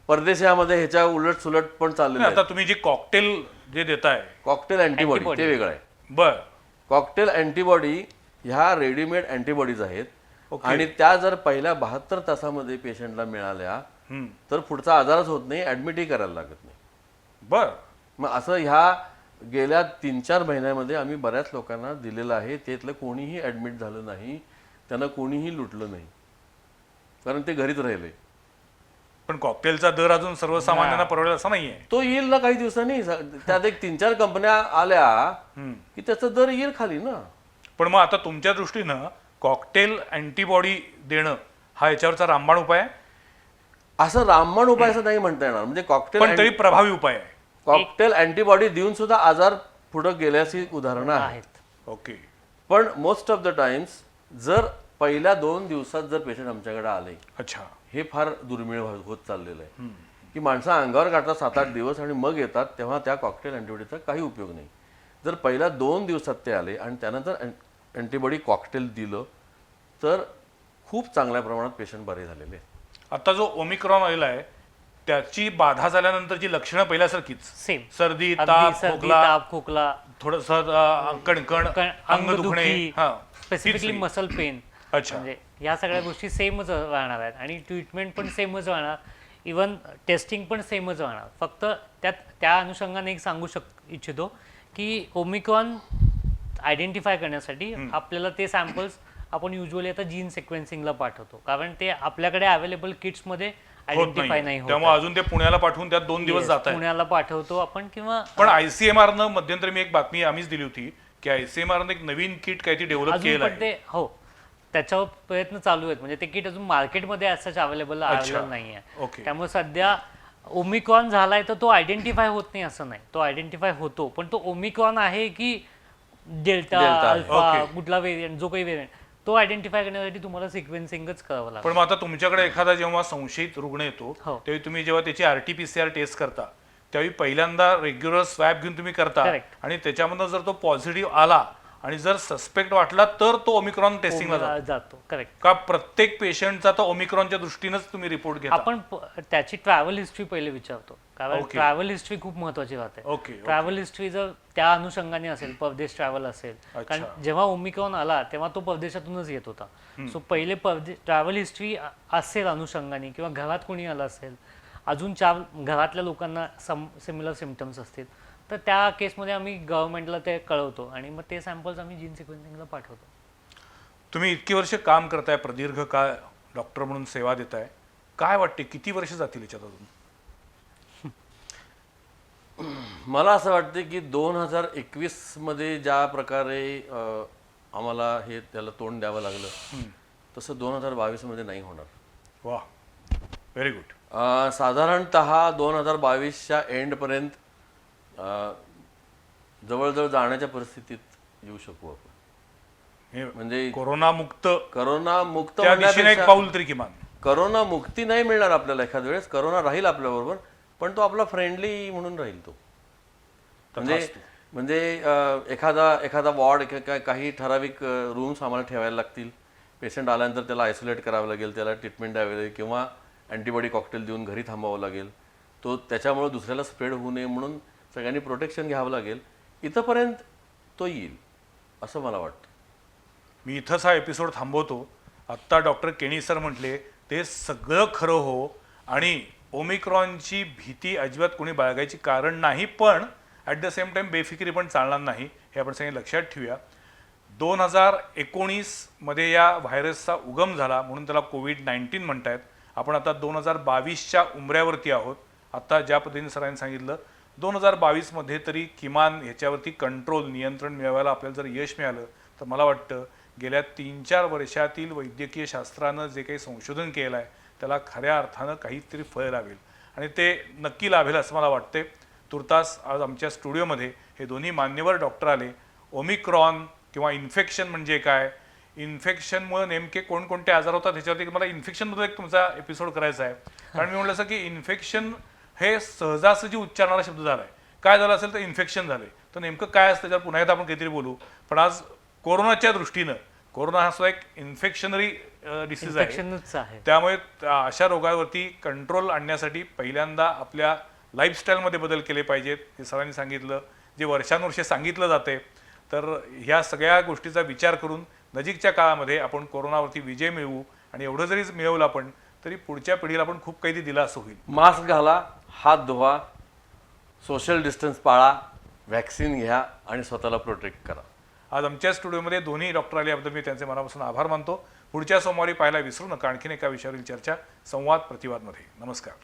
परदेशामध्ये ह्याच्या उलट सुलट पण चाललेलं नाही, आहे. आता तुम्ही जी कॉकटेल जे देताय, कॉकटेल अँटीबॉडी ते वेगळं आहे. बर, कॉकटेल अँटीबॉडी ह्या रेडीमेड अँटीबॉडीज आहेत. ओके. आणि त्या जर पहिल्या 72 तासामध्ये पेशंटला मिळाल्या तर पुढचा आजारच होत नाही, ऍडमिटही करायला लागत नाही. बर. मग असं ह्या गेल्या 3-4 महिन्यामध्ये आम्ही बऱ्याच लोकांना दिलेलं आहे. त्यातलं कोणीही ऍडमिट झालं नाही, त्यांना कोणीही लुटलं नाही, कारण ते घरीच राहिले. पण कॉकटेलचा दर अजून सर्वसामान्यांना परवडेल असा नाहीये. तो येईल ना काही दिवसांनी. त्यात एक 3-4 कंपन्या आल्या की त्याचा दर येईल खाली ना. पण मग आता तुमच्या दृष्टीनं कॉकटेल अँटीबॉडी देणं हा याच्यावरचा रामबाण उपाय आहे, असं रामबाण उपाय असं नाही म्हणता येणार. म्हणजे पण तरी प्रभावी उपाय आहे. कॉकटेल अँटीबॉडी देऊन सुद्धा आजार पुढे गेल्याची उदाहरणं आहेत. आहेत. ओके. पण मोस्ट ऑफ द टाइम्स जर पहिल्या 2 दिवसात जर पेशंट आमच्याकडे आले, अच्छा. हे फार दुर्मिळ होत चाललेलं आहे की माणसं अंगावर काढतात 7-8 दिवस आणि मग येतात, तेव्हा त्या कॉकटेल अँटीबॉडीचा काही उपयोग नाही. जर पहिल्या 2 दिवसात ते आले आणि त्यानंतर अँटीबॉडी कॉकटेल दिलं तर खूप चांगल्या प्रमाणात पेशंट बरे झालेले आहेत. आता जो ओमिक्रॉन आलेला आहे त्याची बाधा झाल्यानंतरची लक्षणं पहिल्यासारखीच, सेम सर्दी, अगदी ताप, सर्दी, खोकला, ताप, खोकला, थोडस कणकण, अंग दुखणे, स्पेसिफिकली मसल पेन, अच्छा. म्हणजे ह्या सगळ्या गोष्टी सेमच राहणार आहेत आणि ट्रीटमेंट पण सेमच राहणार, इवन टेस्टिंग पण सेमच राहणार. फक्त त्या अनुषंगाने एक सांगू इच्छितो की ओमिक्रॉन आयडेंटिफाय करण्यासाठी आपल्याला ते सॅम्पल्स आपण युजली आता जीन सिक्वेन्सिंगला पाठवतो, कारण ते आपल्याकडे अवेलेबल किट्समध्ये आयडेंटिफाय नाही होत. त्यामुळे अजून ते पुण्याला पाठवून त्यात 2 दिवस जात आहे. पुण्याला पाठवतो आपण किंवा पण ICMR मध्यंतरी मी एक बातमी आम्हीच दिली होती की ICMR एक नवीन किट काहीतरी डेव्हलप अजून केलं पण आहे. ते हो त्याच्यावर प्रयत्न चालू आहेत. म्हणजे ते किट अजून मार्केटमध्ये असंच अवेलेबल नाही आहे. ओके. त्यामुळे सध्या ओमिक्रॉन झालाय तर तो आयडेंटिफाय होत नाही असं नाही, तो आयडेंटिफाय होतो, पण तो ओमिक्रॉन आहे की डेल्टा, अल्फा, ओके. कुठला व्हेरियंट, जो काही व्हेरियंट, तो आयडेंटिफाय करण्यासाठी तुम्हाला सिक्वेन्सिंगच करावं लागतं. पण मग आता तुमच्याकडे एखादा जेव्हा संशयित रुग्ण येतो हो. त्यावेळी तुम्ही जेव्हा त्याची RT-PCR टेस्ट करता त्यावेळी पहिल्यांदा रेग्युलर स्वॅब घेऊन तुम्ही करता Correct. आणि त्याच्यामधनं जर तो पॉझिटिव्ह आला आणि जर सस्पेक्ट वाटला तर तो ओमिक्रॉन टेस्टिंगला जातो. करेक्ट. का प्रत्येक पेशंटचा तर ओमिक्रॉनच्या दृष्टीनंच तुम्ही रिपोर्ट घेता? आपण त्याची ट्रॅव्हल हिस्ट्री पहिले विचारतो, कारण ओके. ट्रॅव्हल हिस्ट्री खूप महत्वाची राहते. ओके. ट्रॅव्हल हिस्ट्री जर त्या अनुषंगाने असेल, परदेश ट्रॅव्हल असेल, कारण जेव्हा ओमिक्रॉन आला तेव्हा तो परदेशातूनच येत होता. सो पहिले ट्रॅव्हल हिस्ट्री असेल अनुषंगाने, किंवा घरात कोणी आलं असेल, अजून 4 घरातल्या लोकांना सिमिलर सिम्पटम्स असतील, तर त्या केसमध्ये आम्ही गव्हर्नमेंटला ते कळवतो आणि मग ते सॅम्पल्स आम्ही जीन सिक्वेन्सिंगला पाठवतो. तुम्ही इतकी वर्ष काम करताय, प्रदीर्घ काळ डॉक्टर म्हणून सेवा देताय, काय वाटते किती वर्ष जातील याच्यात अजून? मला असं वाटतं की 2021 मध्ये ज्या प्रकारे आम्हाला हे त्याला तोंड द्यावं लागलं तसं 2022 मध्ये नाही होणार. वा, व्हेरी गुड. साधारणतः 2022च्या एंडपर्यंत जवळजवळ जाण्याच्या परिस्थितीत येऊ शकू आपण. हे म्हणजे कोरोना मुक्त करोना मुक्त त्या दिशेने एक पाऊल तरी किमान. करोना मुक्ती नाही मिळणार आपल्याला, एखाद्या वेळेस करोना राहील आपल्याबरोबर, पण तो आपला फ्रेंडली म्हणून राहील. तो म्हणजे एखादा वॉर्ड, काही ठराविक रूम्स आम्हाला ठेवायला लागतील. पेशंट आल्यानंतर त्याला आयसोलेट करावं लागेल, त्याला ट्रीटमेंट द्यावी लागेल, किंवा अँटीबॉडी कॉकटेल देऊन घरी थांबावं लागेल. तो त्याच्यामुळे दुसऱ्याला स्प्रेड होऊ नये म्हणून सगळ्यांनी प्रोटेक्शन घ्यावं लागेल. इथंपर्यंत तो येईल असं मला वाटतं. मी इथंच हा एपिसोड थांबवतो. आत्ता डॉक्टर केणी सर म्हटले ते सगळं खरं हो, आणि ओमिक्रॉनची भीती अजिबात कोणी बाळगायची कारण नाही, पण ॲट द सेम टाईम बेफिकिरी पण चालणार नाही, हे आपण सगळे लक्षात ठेवूया. 2019 मध्ये या व्हायरसचा उगम झाला म्हणून त्याला कोविड-19 म्हणतायत. आपण आता 2022च्या उंबऱ्यावरती आहोत. आता ज्या पद्धतीने सरांनी सांगितलं 2022 मध्ये तरी किमान ह्याच्यावरती कंट्रोल, नियंत्रण मिळवायला आपल्याला जर यश मिळालं तर मला वाटतं गेल्या 3-4 वर्षातील वैद्यकीय शास्त्रानं जे काही संशोधन केलं आहे त्याला खऱ्या अर्थानं काहीतरी फळ लावेल, आणि ते नक्की लाभेल असं मला वाटते. तुर्तास आज आमच्या स्टुडिओमध्ये हे दोन्ही मान्यवर डॉक्टर आले. ओमिक्रॉन किंवा इन्फेक्शन म्हणजे काय, इन्फेक्शनमुळे नेमके कोणकोणते आजार होतात ह्याच्यावरती मला इन्फेक्शनबद्दल एक तुमचा एपिसोड करायचा आहे. कारण मी म्हटलं असं की इन्फेक्शन हे सहजासहजी उच्चारणारा शब्द झाला आहे. काय झालं असेल तर इन्फेक्शन झाले, तर नेमकं काय असतं त्याच्यावर पुन्हा एकदा आपण काहीतरी बोलू. पण आज कोरोनाच्या दृष्टीनं, कोरोना हा सुद्धा एक इन्फेक्शनरी डिसीज आहे, त्यामुळे अशा रोगावरती कंट्रोल आणण्यासाठी पहिल्यांदा आपल्या लाईफस्टाईलमध्ये बदल केले पाहिजेत, हे सरांनी सांगितलं. जे वर्षानुवर्षे सांगितलं जाते, तर ह्या सगळ्या गोष्टीचा विचार करून नजीकच्या काळामध्ये आपण कोरोनावरती विजय मिळवू, आणि एवढं जरी मिळवलं आपण तरी पुढच्या पिढीला आपण खूप काही दिला असं होईल. मास्क घाला, हात धुवा, सोशल डिस्टन्स पाळा, व्हॅक्सिन घ्या आणि स्वतःला प्रोटेक्ट करा. आज आमच्या स्टुडिओमध्ये दोन्ही डॉक्टर आले याबद्दल मी त्यांचे मनापासून आभार मानतो. पुढच्या सोमवारी पाहायला विसरू नका आणखीन एका विषयावरील चर्चा संवाद प्रतिवादमध्ये. नमस्कार.